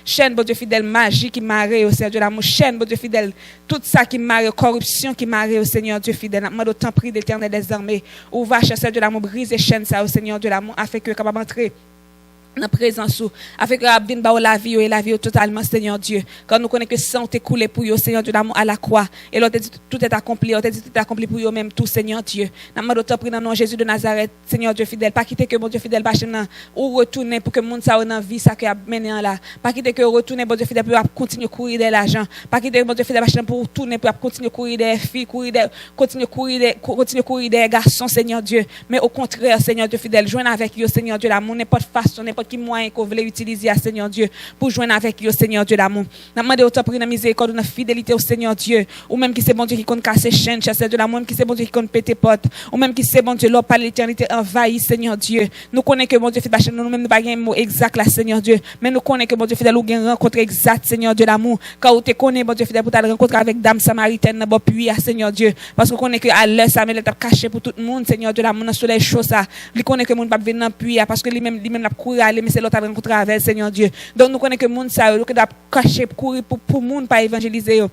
S2: chaîne, bon Dieu fidèle, magie qui marre, Seigneur Dieu d'amour, chaîne, bon Dieu fidèle, tout ça qui marre, corruption qui marre, au Seigneur Dieu fidèle. Nous demandons autant prix d'éternel des armées. Où va chercher de l'amour, briser chaîne ça au Seigneur Dieu l'amour, afin que capable entrer dans présence ou afin que abdine ba la vie et la vie totalement Seigneur Dieu. Quand nous connaissons que sang est coulé pour yo Seigneur Dieu d'amour à la croix et l'autre dit tout est accompli, l'autre dit tout est accompli pour yo même tout Seigneur Dieu. Nous demandons autant prix dans nom Jésus de Nazareth, Seigneur Dieu fidèle, pas quitter que mon Dieu fidèle bâche ou retourner pour que monde ça dans vie ça que a mené en là. Pas quitter que retourner mon Dieu fidèle pour continuer courir de l'argent. Pas quitter mon Dieu fidèle bâche pour tourner pour continuer courir des filles, continuer courir des garçons Seigneur Dieu. Mais au contraire Seigneur Dieu fidèle, joindre avec yo Seigneur Dieu l'amour, n'importe façon, n'importe qui moyen qu'on voulait utiliser à Seigneur Dieu pour joindre avec yo Seigneur Dieu d'amour. Nous demandons autant pour une miséricorde, une fidélité au Seigneur Dieu, ou même qui c'est bon Dieu qui compte casser chaîne, Seigneur Dieu l'amour, même qui c'est bon Dieu qui compte péter porte, ou même qui c'est bon Dieu l'eau par l'éternité envahit Seigneur Dieu. Nous connaissons que mon Dieu fidèle, nous même nous pas un mot exact là Seigneur Dieu, mais nous connaissons que mon Dieu fidèle ou une rencontre exacte Seigneur Dieu l'amour. Quand tu connais mon Dieu fidèle pour ta rencontre avec dame samaritaine dans bon puits à Seigneur Dieu, parce qu'on connaît que à l'heure ça met t'a caché pour tout le monde Seigneur Dieu l'amour dans soleil chaud ça. Il connaît que monde pas venir dans puits parce que lui-même la courir aller mais c'est l'autre rencontre avec Seigneur Dieu. Donc nous connaissons que monde ça que doit cacher courir pour monde pas évangéliser yo.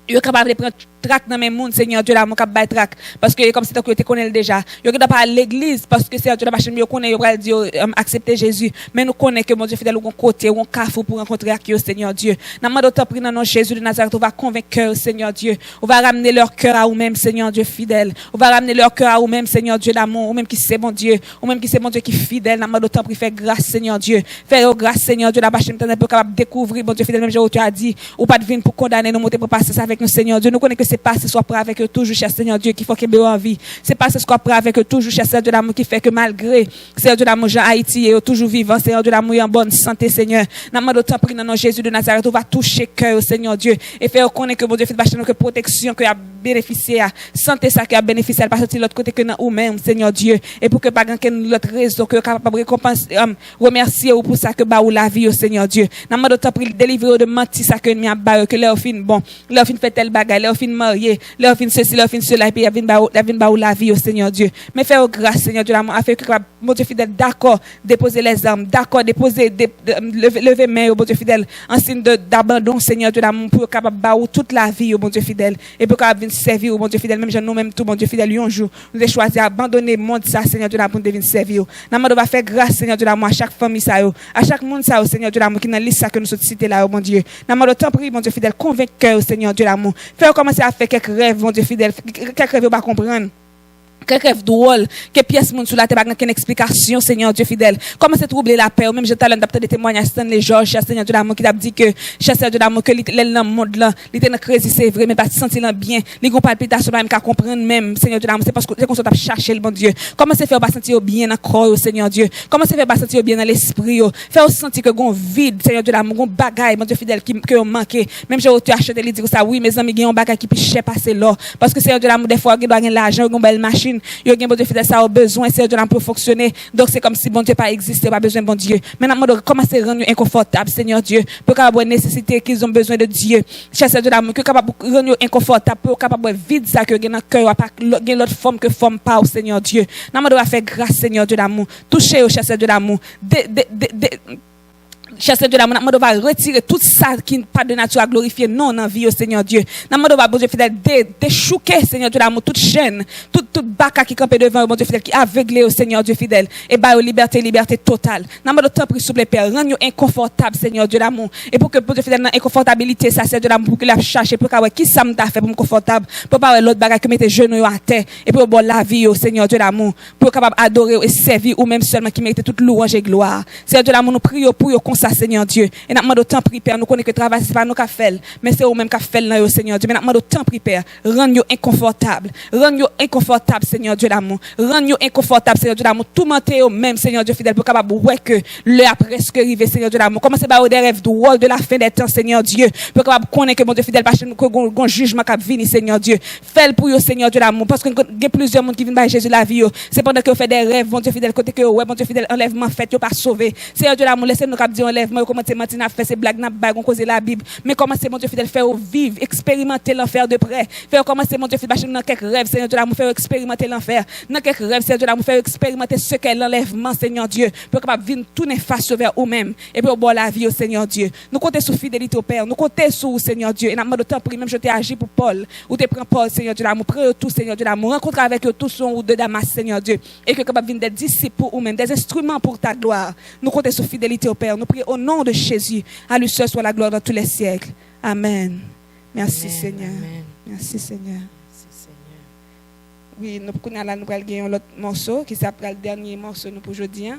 S2: Yo capable de prendre trac dans mes monde Seigneur Dieu l'amour cap bail trac parce que comme c'est que tu connais déjà. Yo doit pas à l'église parce que c'est Dieu la machine yo connaît yo va dire accepter Jésus mais nous connaissons que mon Dieu fidèle au côté ou un carrefour pour rencontrer avec Seigneur Dieu. N'a demandé autant prix dans nom Jésus de Nazareth, on va convaincre Seigneur Dieu. On va ramener leur cœur à vous-même Seigneur Dieu fidèle. On va ramener leur cœur à vous-même Seigneur Dieu d'amour, ou même qui c'est mon Dieu, ou même qui c'est mon Dieu qui fidèle. N'a demandé autant prix faire grâce Seigneur Dieu. Faire grâce Seigneur Dieu la machine pour capable découvrir mon Dieu fidèle même tu as dit ou pas de venir pour condamner nous monter pour passer ça avec nous Seigneur Dieu. Nous connaissons que c'est pas ce soit prêt avec eux toujours cher Seigneur Dieu qui faut qu'il ait en vie. C'est pas ce soit prêt avec eux toujours cher Seigneur Dieu l'amour qui fait que malgré Seigneur Dieu l'amour Jean Haïti est toujours vivant Seigneur Dieu l'amour en bonne santé Seigneur. N'a demandé autant prix dans nom Jésus de Nazareth, on va toucher cœur Seigneur Dieu et faire connaître que mon Dieu fait bâcher que protection que a bénéficié à santé ça qui a bénéficié à partir de l'autre côté que dans ou même Seigneur Dieu et pour que pas quelqu'un l'autre raison que capable récompenser remercier ou pour ça que ba ou la vie au Seigneur Dieu. N'a demandé autant prix délivrer de mentir ça que a ba que leur fin bon, leur fin fait tel bagaille, leur fin marié, leur fin ceci, leur fin cela et puis vinn ba ou la vie au Seigneur Dieu. Mais faire grâce Seigneur Dieu l'amour afin que mon Dieu fidèle d'accord déposer les armes, d'accord déposer lever main au bon Dieu fidèle en signe d'abandon Seigneur Dieu l'amour pour capable ba ou toute la vie au bon Dieu fidèle et pour capable venir servir au bon Dieu fidèle même nous même tout bon Dieu fidèle un jour nous avons choisi abandonner monde ça Seigneur Dieu l'amour pour venir servir. N'a va faire grâce Seigneur Dieu l'amour à chaque famille ça à chaque monde ça au Seigneur Dieu l'amour qui dans liste ça que nous sommes cités là au bon Dieu. N'a autant prie mon Dieu fidèle convaincre au Seigneur Dieu l'amour. Faire commencer à faire quelques rêves mon Dieu fidèle, quelques rêves pas comprendre. Que rêve drôle, que pièce monde sous la terre, qu'une explication, Seigneur Dieu fidèle. Comment c'est troubler la paix, ou même j'ai talent d'apporter des témoignages, Stanley George, Seigneur Dieu d'amour, qui t'a dit que, Seigneur Dieu d'amour, que l'elle dans le monde là, l'était dans crazy, c'est vrai, mais pas sentir bien, les gros palpitations, même qu'à comprendre même, Seigneur Dieu d'amour, c'est parce que, c'est qu'on t'a cherché le bon Dieu. Comment c'est faire pas sentir bien dans le corps, Seigneur Dieu. Comment c'est faire pas sentir bien dans l'esprit, faire sentir que gon vide, Seigneur Dieu d'amour, gon bagaille, mon Dieu fidèle, que on manqué. Même j'ai autre acheté, lui dire ça, oui, mes amis, gon bagaille qui peut cher passer là. Parce que Seigneur Dieu d'amour, des fois, il doit gagner l'argent, gon belle machine, il y a bon Dieu fidèle, ça a besoin, Seigneur Dieu d'amour, pour fonctionner. Donc c'est comme si bon Dieu pas existait, pas besoin de bon Dieu. Maintenant, comment c'est rendre inconfortable, Seigneur Dieu, pour capable nécessité qu'ils ont besoin de Dieu. Seigneur Dieu d'amour, que capable rendre inconfortable, pour capable vide ça que dans cœur, pas gain l'autre forme que forme pas, Seigneur Dieu. Nous doit faire grâce, Seigneur Dieu d'amour. Toucher au Seigneur Dieu d'amour. Chasseur de l'amour, nous devons retirer tout ça qui n'est pas de nature à glorifier non dans la vie au Seigneur Dieu. Nous devons, bon Dieu fidèle, déchouquer, Seigneur Dieu l'amour, toute chaîne, toute baka qui campe devant, bon Dieu fidèle, qui aveugle au Seigneur Dieu fidèle, et bah, liberté totale. Nous devons temps pris, s'il vous plaît, Père, rendre inconfortable, Seigneur Dieu l'amour. Et pour que, bon Dieu fidèle, dans l'inconfortabilité, ça, Seigneur Dieu l'amour, pour que la cherche, pour que, qui ça m'a fait pour me confortable, pour pas l'autre bagage que mettre genoux à terre, et pour bon la vie au Seigneur Dieu l'amour, pour capable adorer et servir, ou même seulement qui mérite toute louange et gloire. Seigneur Dieu l'amour, nous prions pour comme ça, Seigneur Dieu. Et nous demandons autant prix, Père. Nous connaissons que le travail, ce n'est pas nous qui fait, mais c'est eux-mêmes qui fait là, Seigneur Dieu. Mais nous demandons autant prix, Père. Rends-nous inconfortables. Rends-nous inconfortables, Seigneur Dieu d'amour. Rends-nous inconfortables, Seigneur Dieu d'amour. Tout mentir eux-mêmes, Seigneur Dieu fidèle, pour capable ouais que l'heure a presque arrivé, Seigneur Dieu d'amour. Commencez par des rêves drôles de la fin des temps, Seigneur Dieu. Pour capable connaître que mon Dieu fidèle, parce que un jugement qui vient, Seigneur Dieu. Fais-le pour eux, Seigneur Dieu d'amour. Parce qu'il y a plusieurs monde qui viennent par Jésus la vie. C'est pendant que vous faites des rêves, mon Dieu fidèle, côté que ouais, mon Dieu fidèle, enlèvement fait, pas sauvé. Seigneur Dieu d'amour, laissez-nous dire enlèvement, comment mentir n'a fait ces blagues n'a pas causer la Bible, mais commencez mon Dieu fidèle faire vivre, expérimenter l'enfer de près, faire commencer mon Dieu fidèle dans quelques rêves, Seigneur Dieu l'amour, faire expérimenter l'enfer, dans quelques rêves, Seigneur Dieu l'amour, faire expérimenter ce qu'est l'enlèvement, Seigneur Dieu, pour capable vivre tout néfaste vers eux-mêmes et pour boire la vie au Seigneur Dieu. Nous comptons sur fidélité au Père, nous comptons sur Seigneur Dieu, et nous demandons temps même je t'ai agi pour Paul, ou te prends Paul, Seigneur Dieu l'amour, prends tout Seigneur Dieu l'amour, rencontre avec eux tous sur route de Damas, Seigneur Dieu, et que capable venir des disciples pour eux-mêmes, des instruments pour ta gloire. Nous comptons sur fidélité au Père, nous prions au nom de Jésus, à lui seul soit la gloire dans tous les siècles. Amen. Merci
S3: Amen,
S2: Seigneur.
S3: amen.
S2: Merci Seigneur.
S3: Merci Seigneur.
S2: Oui, nous allons gagner un autre morceau qui s'appelle le dernier morceau nous pour aujourd'hui.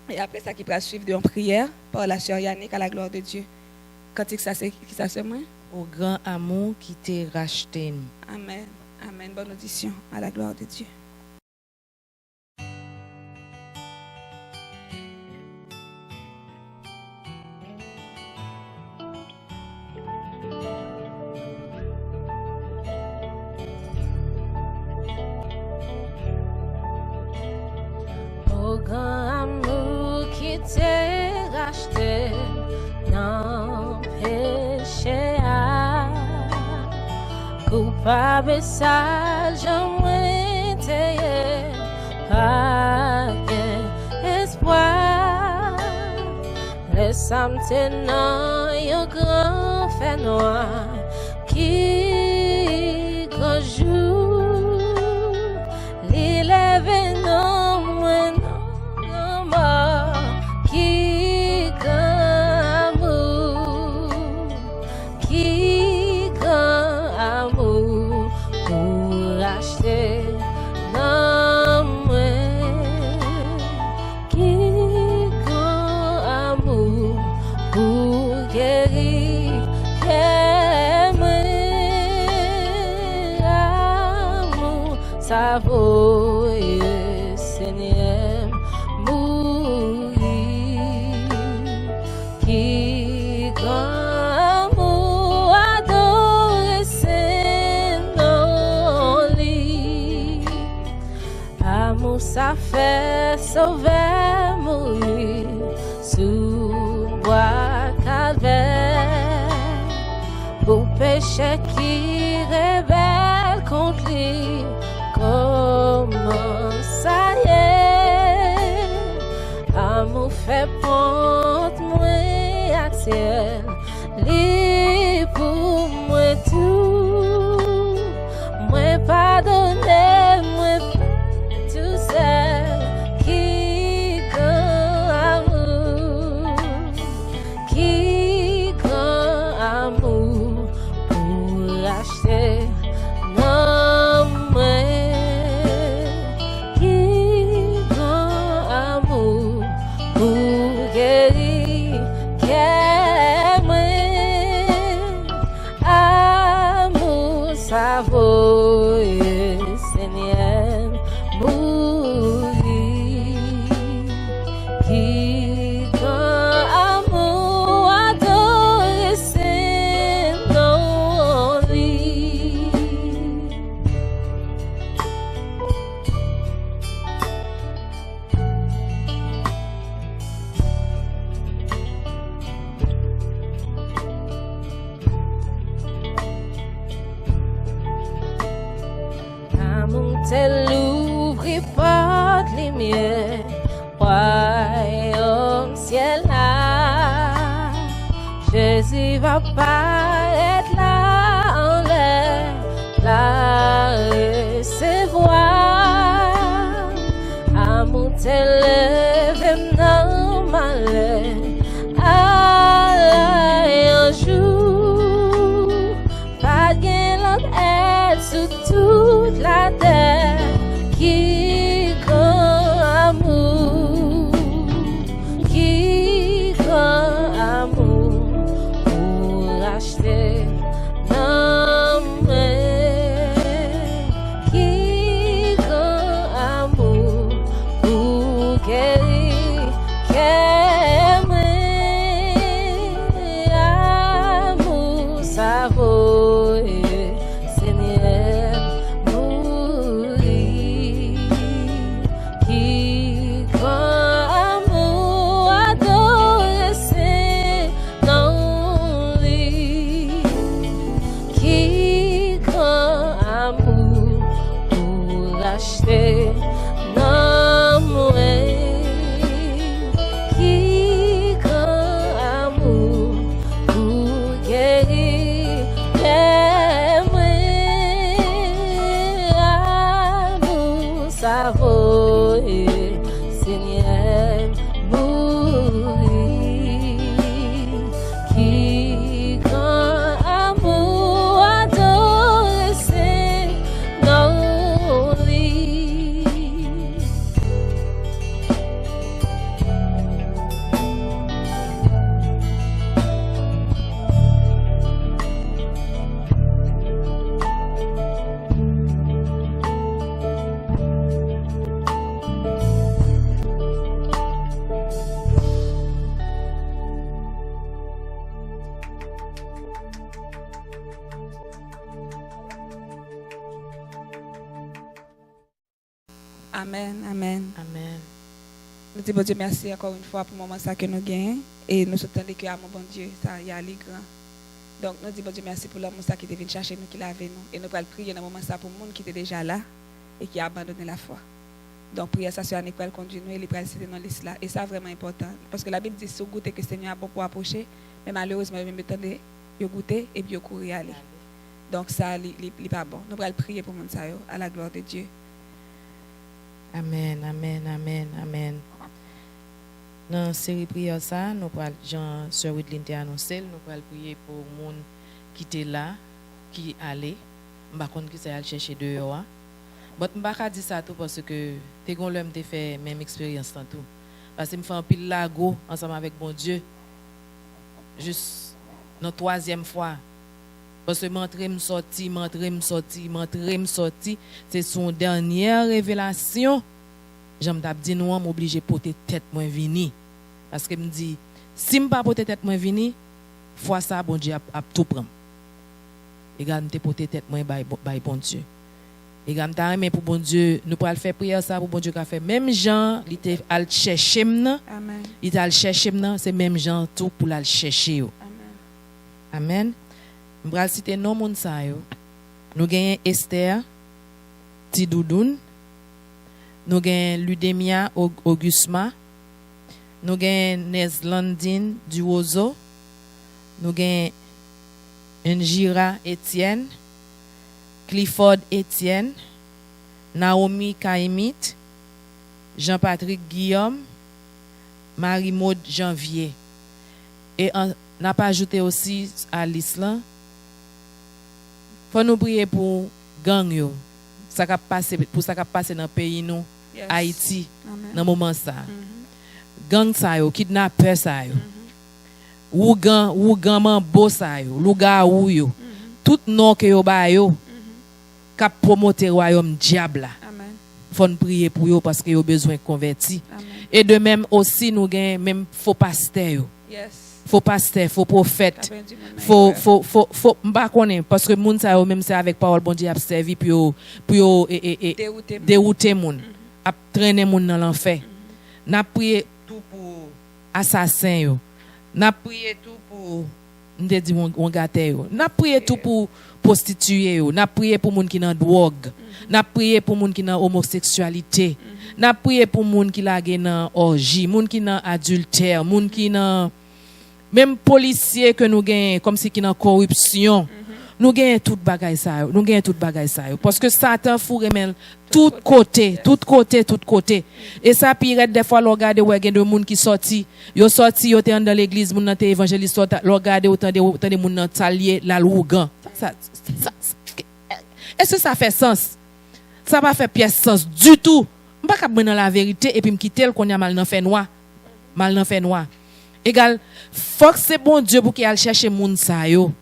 S2: Et après ça, qui va suivre de prière par la sœur Yannick à la gloire de Dieu. Quand ça c'est qui ça c'est moi?
S3: Au grand amour qui t'est racheté.
S2: Amen. Amen. Bonne audition à la gloire de Dieu.
S5: Au grand amour qui t'est racheté, non péché coupable sale, j'aimerais t'aider, pas espoir. Laisse-moi tenir un grand fait noir qui joue, l'élève non moins non mort qui amour, qui amour pour acheter non moins qui amour pour guérir amour ça vaut Seigneur mourir qui amour adorer Seigneur amour ça fait sauver mourir sous bois calvaire pour péché qui rebelle contre lui. Comment ça y est, amour fait ponte moi à ciel, li pour moi tout, moi pardonner, moi tout seul qui amour, qui amour pour acheter non moins royaume ciel là. Jésus va paraître là en l'air, la recevoir. Amour t'élève dans ma lèvre, un jour, pas de l'autre aide sur toute la terre. Qui grand amour, qui grand amour pour acheter non mais qui grand amour pour guérir amour ça vaut Seigneur mourir. Qui grand amour adorer c'est non lui. Qui grand amour pour acheter non moi. Qui grand amour pour guérir amour ça vaut Seigneur mourir. Qui grand amour adorer c'est non lui.
S2: Amen, amen.
S3: Amen.
S2: Nous disons bon Dieu merci encore une fois pour le moment ça que nous gagnons et nous souhaitons que à mon bon Dieu ça y a les grands. Donc nous disons bon Dieu merci pour l'amour ça qui est venu chercher nous qui l'a avec nous et nous allons prier dans le moment ça pour le monde qui était déjà là et qui a abandonné la foi. Donc prière ça sur Annick pour conduire nous et les préciser dans liste là et ça vraiment important parce que la Bible dit si vous goûtez que le Seigneur a bon pour approcher mais malheureusement même attendez vous goûter et puis vous courir aller. Donc ça n'est pas bon. Nous allons prier pour monde ça à la gloire de Dieu.
S3: Amen, amen, amen, amen. Dans la série prière ça, nous parlons, Jean, Sœur Whitline t'a annoncé, nous parlons prier pour les gens qui étaient là, qui allaient. Je ne sais pas qui c'est chercher dehors. Mais je ne peux pas dire ça tout parce que t'es qu'on l'homme t'a fait même expérience dans tout. Parce que je fais un pile lago ensemble avec mon Dieu. Juste la troisième fois. Parce que m'entrer me sorti, c'est son dernière révélation. J'aime dit nous m'obligé porter tête moins vini parce que me dit si me pas porter tête moins vini, fois ça bon Dieu a tout prendre. Et gars me porter tête moins by bon Dieu. Et gars me mais pour bon Dieu, nous pour faire prière ça pour bon Dieu qu'a fait même Jean, il était al chercher m'nan.
S2: Amen.
S3: Il al chercher m'nan, c'est même Jean tout pour la chercher yo.
S2: Amen.
S3: Amen. Je vais citer nos moun sa yo. Nous gagnons Esther, Tidoudoun. Nous gagnons Ludemia Augusma. Nous gagnons Neslandine Duozo. Nous gagnons Njira Etienne. Clifford Etienne. Naomi Kaimit. Jean-Patrick Guillaume. Marie-Maud Janvier. Et on n'a pas ajouté aussi à l'Islam. Faut nous prier pour gang yo. Ça qui passe pour ça qui passe dans le pays nous
S2: Yes.
S3: Haïti
S2: Amen.
S3: dans moment ça. Gang ça yo, kidnapper ça yo. Ou gang mambo ça yo, louga ou yo. Tout nom que yo ba yo. Cap promoter royaume diable là.
S2: Amen.
S3: Faut nous prier pour yo parce que yo besoin converti.
S2: Amen.
S3: Et de même aussi nous gain même faux pasteur yo.
S2: Yes.
S3: Faux pasteur, faux prophète.
S2: Amen, du monde,
S3: Faut m'pa connait parce que moun sa yo même c'est avec parole bon Dieu a servi pour yo dérouter moun, a traîner moun dans l'enfer. N'a prié tout pour assassin yo. N'a prié tout pour M'te dit on gâté yo. N'a prié tout pour prostituées yo, n'a prié pour moun qui dans drogue, n'a prié pour moun qui dans homosexualité, n'a prié pour moun qui la dans orgie, moun qui dans adultère, moun qui dans même policiers que nous gagnons comme si qui dans corruption. Nous gagnons tout bagay ça yo, nous gagnons tout bagay ça yo parce que Satan fourre men tout côté. Et ça pire des fois regarder ouais gen de monde qui sorti, yo té dans l'église, moun nan té évangéliste, regarder autant de moun nan talier la lougan. Est-ce que ça fait sens? Ça pas fait pièce sens du tout. On pas capable dans la vérité et puis me quitter le qu'on y a mal dans fait noir. Égal, faut que c'est bon Dieu pour qu'il aille chercher moun sa yo.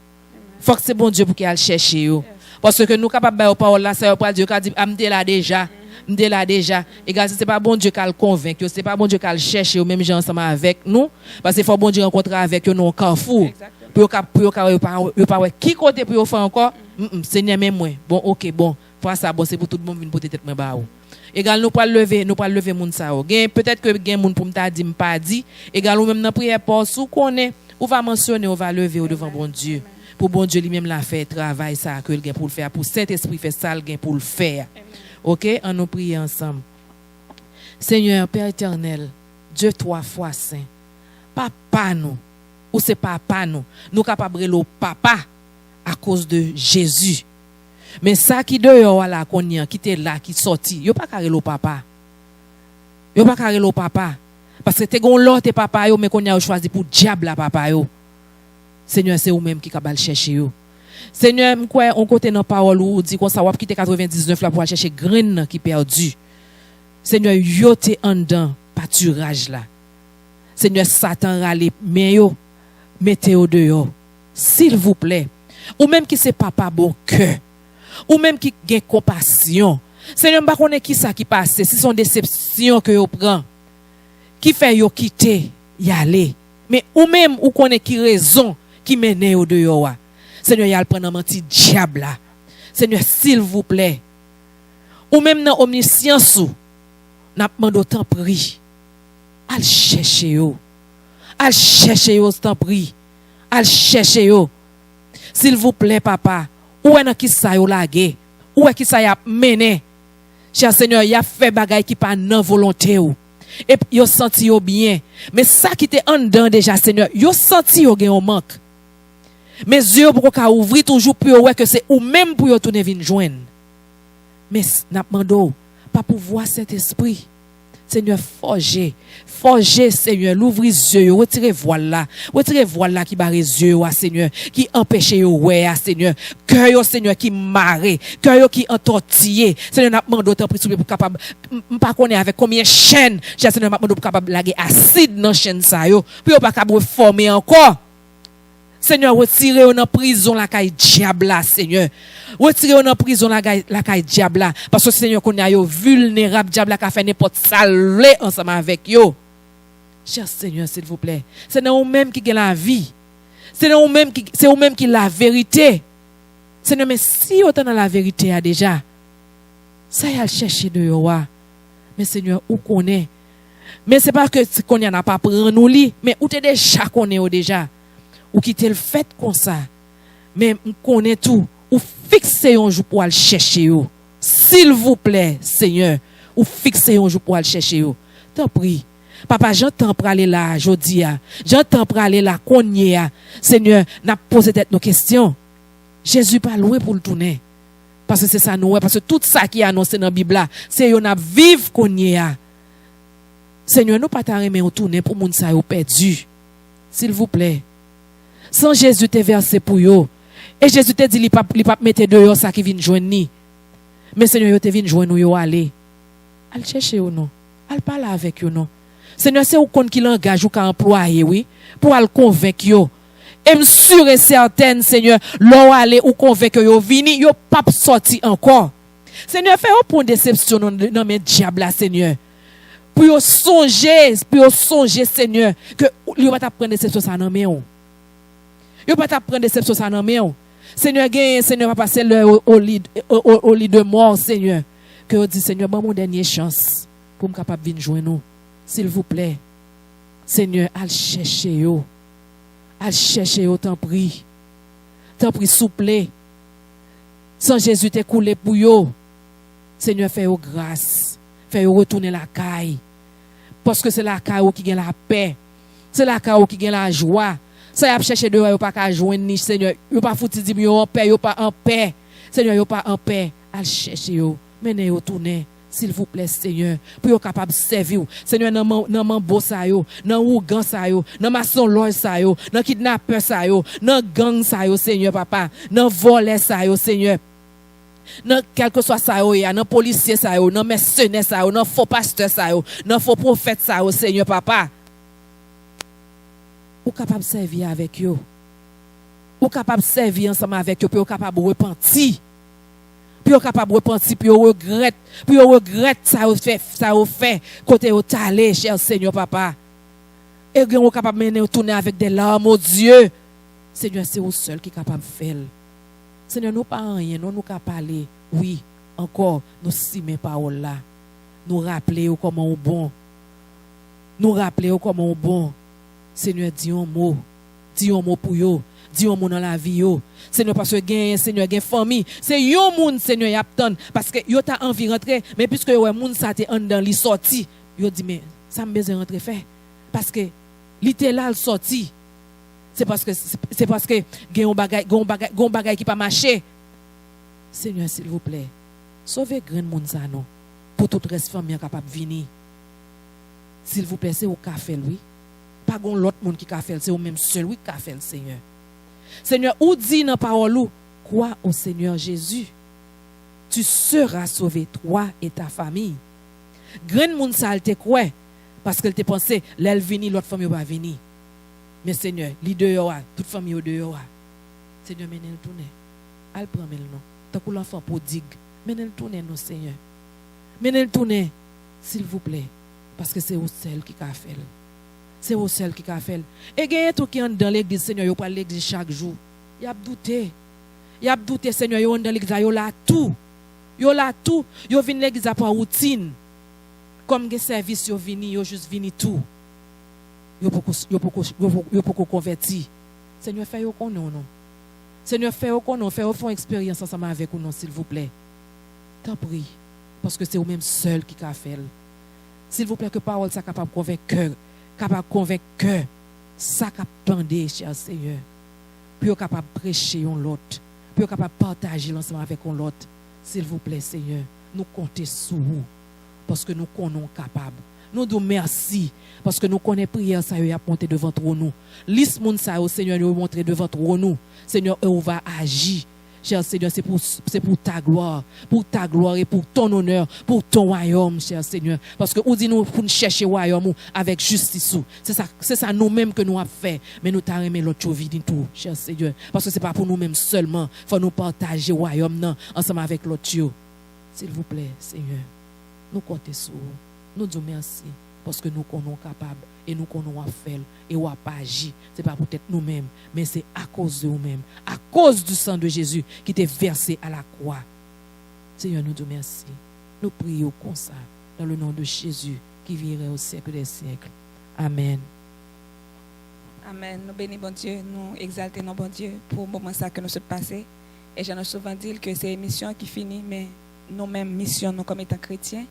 S3: Faut que c'est bon Dieu pour qu'il aille chercher yo. Parce que nous capable ba parole là, ça pas Dieu qui dit m'te là déjà. Égal, c'est pas bon Dieu qui le convaincre, c'est pas bon Dieu qui le chercher même gens ensemble avec nous parce que faut bon Dieu rencontrer avec nous en carrefour. Pour pas qui côté pour faire encore Seigneur même moi. Bon OK, bon. Pour ça bon c'est pour tout le monde venir porter tête moi ba ou. Égal nous pas lever moun ça ou. Peut-être que gen moun pour m'ta dit m'pas dit. Égal ou même dans prière pour sou connaît, ou va mentionner, on va lever au devant bon Dieu. Pour bon Dieu lui-même l'a fait travail ça que il gain pour le faire, pour Saint-Esprit fait ça le gain pour le faire. OK, on nous prie ensemble. Seigneur Père éternel, Dieu 3 fois saint. Papa nous ou c'est papa nous capable le papa à cause de Jésus. Mais ça qui dehors là qu'on qui était là qui sorti, yo pas carré le papa. Parce que t'es gon l'autre papa yo mais qu'on a choisi pour diable la papa yo. Seigneur, c'est vous même qui capable chercher yo. Seigneur, m'kwa on côté dans parole ou dit qu'on ça va quitter 99 là pour aller chercher graine qui perdu. Seigneur, yo te en dedans pâturage là. Seigneur, Satan rale mais yo mettez au dehors. S'il vous plaît. Ou même qui c'est papa bon cœur. Ou même qui gagne compassion. Seigneur, m'pa connait qui ça qui passe, si son déception que yo prend. Qui fait yo quitter, y aller. Mais ou même ou connait qui raison qui mène au dehors. Seigneur, y a le prendre menti diable là. Seigneur, s'il vous plaît. Ou même dans omniscience ou n'a demandé autant prix. Al chercher yo. Tant prix. Al chercher yo. S'il vous plaît papa, où est qui ça yo lagé? Où est qui ça y a mené? Cher Seigneur, y a fait bagay qui pas non volonté ou. Et yo senti yo bien. Mais ça qui était en dedans déjà Seigneur, yo senti yo gen un manque. Mes yeux pour qu'on ouvrir toujours pour ouais que c'est ou même pour yo tourner vinn joindre. Mais n'a demandé pas pour voir cet esprit. Seigneur, forger, Seigneur, l'ouvrir yeux, retirer voile là qui barre yeux, Seigneur, qui empêche yo ouais, Seigneur, cœur yo, Seigneur, qui marre, cœur yo qui entortillé, Seigneur, n'a demandé autant pour capable, pas connaître avec combien chaînes, Seigneur, n'a demandé pour capable laguer acide dans chaîne ça yo, puis pas capable former encore. Seigneur, retirez-vous dans prison la caille diable là, Seigneur. Retirez-vous dans prison la caille diable là. Parce que Seigneur, qu'on a yo vulnérable, diable là qui a fait n'importe salé ensemble avec yo. Cher Seigneur, s'il vous plaît. C'est nous même qui gagne la vie. C'est nous même qui la vérité. Seigneur, mais si autant dans la vérité a déjà, ça y a chercher de yo. Mais Seigneur, où qu'on est? Mais c'est pas que qu'on y en a pas prendre nous li, mais où t'es déjà qu'on est déjà. Ou quitter le fait comme ça. Mais on connaît tout. Ou fixer un jour pour aller chercher yo. S'il vous plaît, Seigneur. Ou fixer un jour pour aller chercher yo. T'en prie. Papa, j'entends pour aller là, jodi a. J'entends pour aller là, konye a. Seigneur, n'a posé nos questions. Jésus pas loin pour le tourner. Parce que c'est ça nous. Parce que tout ça qui est annoncé dans la Bible là, c'est yo n'a vivre konye a. Seigneur, nous pas t'arrêter au tourner pour moun sa yo perdu. S'il vous plaît. Sans Jésus te versé pour yo. Et Jésus te dit il pas mettre dehors ça qui vient joindre ni. Mais Seigneur, yo te vient joindre yo aller. Al chercher ou non. Al parler avec yo non. Seigneur, c'est ou kon qui l'engage ou ka employé oui pour al convaincre yo. Et me sûr et certaine Seigneur, l'on aller ou convaincre yo vini, yo pas sorti encore. Seigneur, fais un point déception dans mes diable là Seigneur. Pour yo songer Seigneur que yo va prendre déception ça dans main. Yo pas prendre déception ça dans main. Seigneur gagne, Seigneur va passer au lit de mort Seigneur. Que on dit Seigneur, bon mon dernière chance pour me capable venir joindre nous. S'il vous plaît. Seigneur, al chercher yo. Al chercher au tant prie souple. Sans Jésus t'est coulé pour yo. Seigneur, fais-yo grâce. Fais-yo retourner la caille. Parce que c'est la caille qui gagne la paix. C'est la caille qui gagne la joie. Ça y a cherché dehors, yo pas qu'à joindre ni Seigneur. Yo pas fouti dire yo en paix, yo pas en paix. Seigneur, yo pas en paix. Al chercher yo. Menez yo tourner. S'il vous plaît, Seigneur, pour être capable de servir. Seigneur, dans mambo sa yo, dans ougan sa yo, dans maçon loy sa yo, dans kidnappeur sa yo, dans gang sa yo, Seigneur, papa, dans volé sa yo, Seigneur. Dans quel que soit ça yo, dans policier sa yo, dans mercenaire sa yo, dans faux pasteur sa yo, dans faux prophète sa yo, Seigneur, papa. Ou capable de servir avec yo. Ou capable de servir ensemble avec yo, pour capable de repentir. Puis on capable de repentir, puis on regrette ça au fait côté au talé, cher Seigneur papa. Et on capable de mener tourner avec des larmes, oh Dieu. Seigneur, c'est vous seul qui est capable de faire. Seigneur, nous pas rien, nous capable parler. Oui, encore nous simer parole là. Nous rappeler comment on bon. Nous rappeler comment on bon. Seigneur, dis un mot pour yo. Dis un mot dans la vie yo. Seigneur, parce que Seigneur gen famille, c'est yo moun Seigneur y attend parce que yo t'a envie rentrer, mais puisque yo moun ça te en dans li sorti, yo dit mais ça me besoin rentrer fait parce que littéral sorti. C'est parce que gen bagay qui pas marcher. Seigneur, s'il vous plaît, sauvez grand moun ça non pour toute reste famille capable venir. S'il vous plaît, c'est au café lui. Pas gon l'autre monde qui ka fait, c'est au même seul oui qui fait Seigneur. Seigneur, ou dit dans parole ou, crois au Seigneur Jésus. Tu seras sauvé, toi et ta famille. Grand moun sa te croit parce qu'elle te pensé, l'elle vini, l'autre famille va venir. Mais Seigneur, li dehors, toute famille au dehors. Seigneur, menez le tourner. Al prend le nom. Tant que l'enfant prodigue, menez le tourner non Seigneur. Menez le tourner, s'il vous plaît, parce que c'est au seul qui a fait. C'est au seul qui a fait. Et il y a tout qui est dans l'église, Seigneur, il parle l'église chaque jour. Il a douté. Il a douté, Seigneur, il est dans l'église, il a tout. Il a tout. Il vient l'église pour routine. Comme des services, il vient juste venir tout. Il peut convertir. Seigneur, fais au qu'on non. Seigneur, fais au qu'on non. Fais au fond expérience ensemble avec nous, s'il vous plaît. T'en prie. Parce que c'est au même seul qui a fait. S'il vous plaît, que parole soit capable de convaincre cœur. Capable de convaincre cœur. Ça capable de cher Seigneur. Puis capable de prêcher l'autre. Puis capable de partager l'ensemble avec l'autre. S'il vous plaît, Seigneur, nous comptons sur vous. Parce que nous connaissons capable. Nous disons merci. Parce que nous connaissons prière, ça y a monté devant nous. Liste moun ça, Seigneur, nous montrer devant nous. Seigneur, on va agir. Cher Seigneur, c'est pour ta gloire et pour ton honneur, pour ton royaume, cher Seigneur. Parce que nous disons pour nous chercher le royaume avec justice. C'est ça nous-mêmes que nous avons fait. Mais nous t'avons aimé l'autre vie du tout, cher Seigneur. Parce que ce n'est pas pour nous-mêmes seulement. Il faut nous partager le royaume ensemble avec l'autre. S'il vous plaît, Seigneur, nous comptons sur vous. Nous disons merci. Parce que nous sommes capables et nous connaissons faire et nous pas agir. Ce n'est pas peut-être nous-mêmes, mais c'est à cause de nous-mêmes, à cause du sang de Jésus qui t'est versé à la croix. Seigneur, nous te remercions. Nous prions comme ça, dans le nom de Jésus qui vivrait au siècle des siècles. Amen.
S2: Amen. Nous bénissons bon Dieu, nous exaltons bon Dieu pour le moment que nous sommes passés. Et j'en ai souvent dit que c'est une mission qui finit, mais nous-mêmes, mission, nous comme étant chrétiens,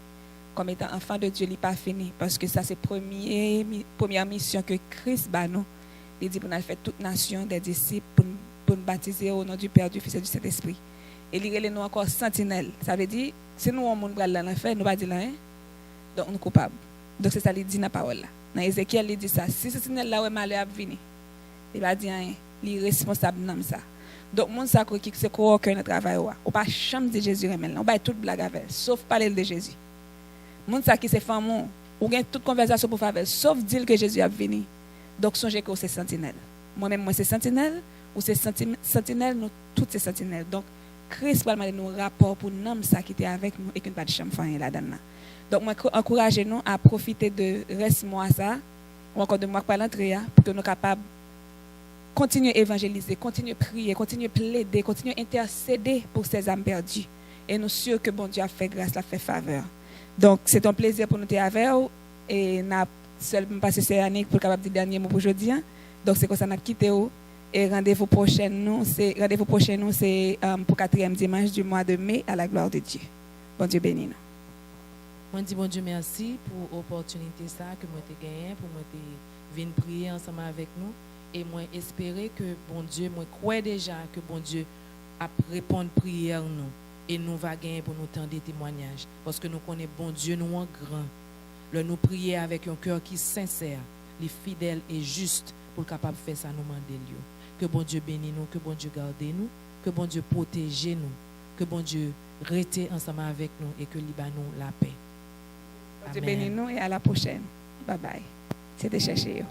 S2: comme étant enfants de Dieu, il n'est pas fini. Parce que ça, c'est la première mission que Christ bat nous. Il dit pour nous faire toute nation des disciples, pour nous baptiser au nom du Père, du Fils et du Saint-Esprit. Et il relève nous encore sentinelle. Ça veut dire, si nous avons un dans l'enfer, nous ne pas dire rien. Donc, nous sommes coupables. Donc, c'est ça qu'il dit dans la parole. Dans Ézéchiel, il dit ça. Si sentinelle là, où malheur a venu, il va dire rien. Il est responsable dans ça. Donc, mon sacre qui c'est quoi que notre travail. On ne pas jamais dire Jésus remède. On va toute blague avec, sauf parler de Jésus. Moun sa qui c'est femme ou gagne toute conversation pour faire sauf dire que Jésus a venu. Donc songez que c'est sentinelle. Moi-même moi c'est sentinelle ou c'est sentinelle nous toutes ces sentinelles. Donc Christ va demander nous rapport pour nous ça qui était avec nous et qui ne pas de chambre là-dedans. Donc moi encouragez nous à profiter de reste mois ça ou encore de mois par l'entrée pour que nous capables continuer à évangéliser, continuer à prier, continuer à plaider, continuer à intercéder pour ces âmes perdues. Et nous sommes sûrs que bon Dieu a fait grâce, a fait faveur. Donc, c'est un plaisir pour nous être avec vous. Et nous seulement passé ces années pour capable dire dernier mot pour aujourd'hui. Donc c'est comme ça qu'on a quitté où. Et rendez-vous prochain nous, c'est pour 4e dimanche du mois de mai à la gloire de Dieu. Bon Dieu béni nous.
S3: Moi dis bon Dieu merci pour l'opportunité ça que moi t'ai gagné pour moi t'ai venir prier ensemble avec nous et moi espérer que bon Dieu moi crois déjà que bon Dieu a répondre prière nous et nous va gagner pour nous tendre des témoignages parce que nous connaissons bon Dieu nous en grand. Le nous prier avec un cœur qui est sincère, les fidèles et juste pour capable faire ça nous demander lieu. Que bon Dieu bénisse nous, que bon Dieu garde nous, que bon Dieu protège nous, que bon Dieu reste ensemble avec nous et que libère nous la paix.
S2: Bon Dieu bénisse nous et à la prochaine. Bye bye. C'était cherché.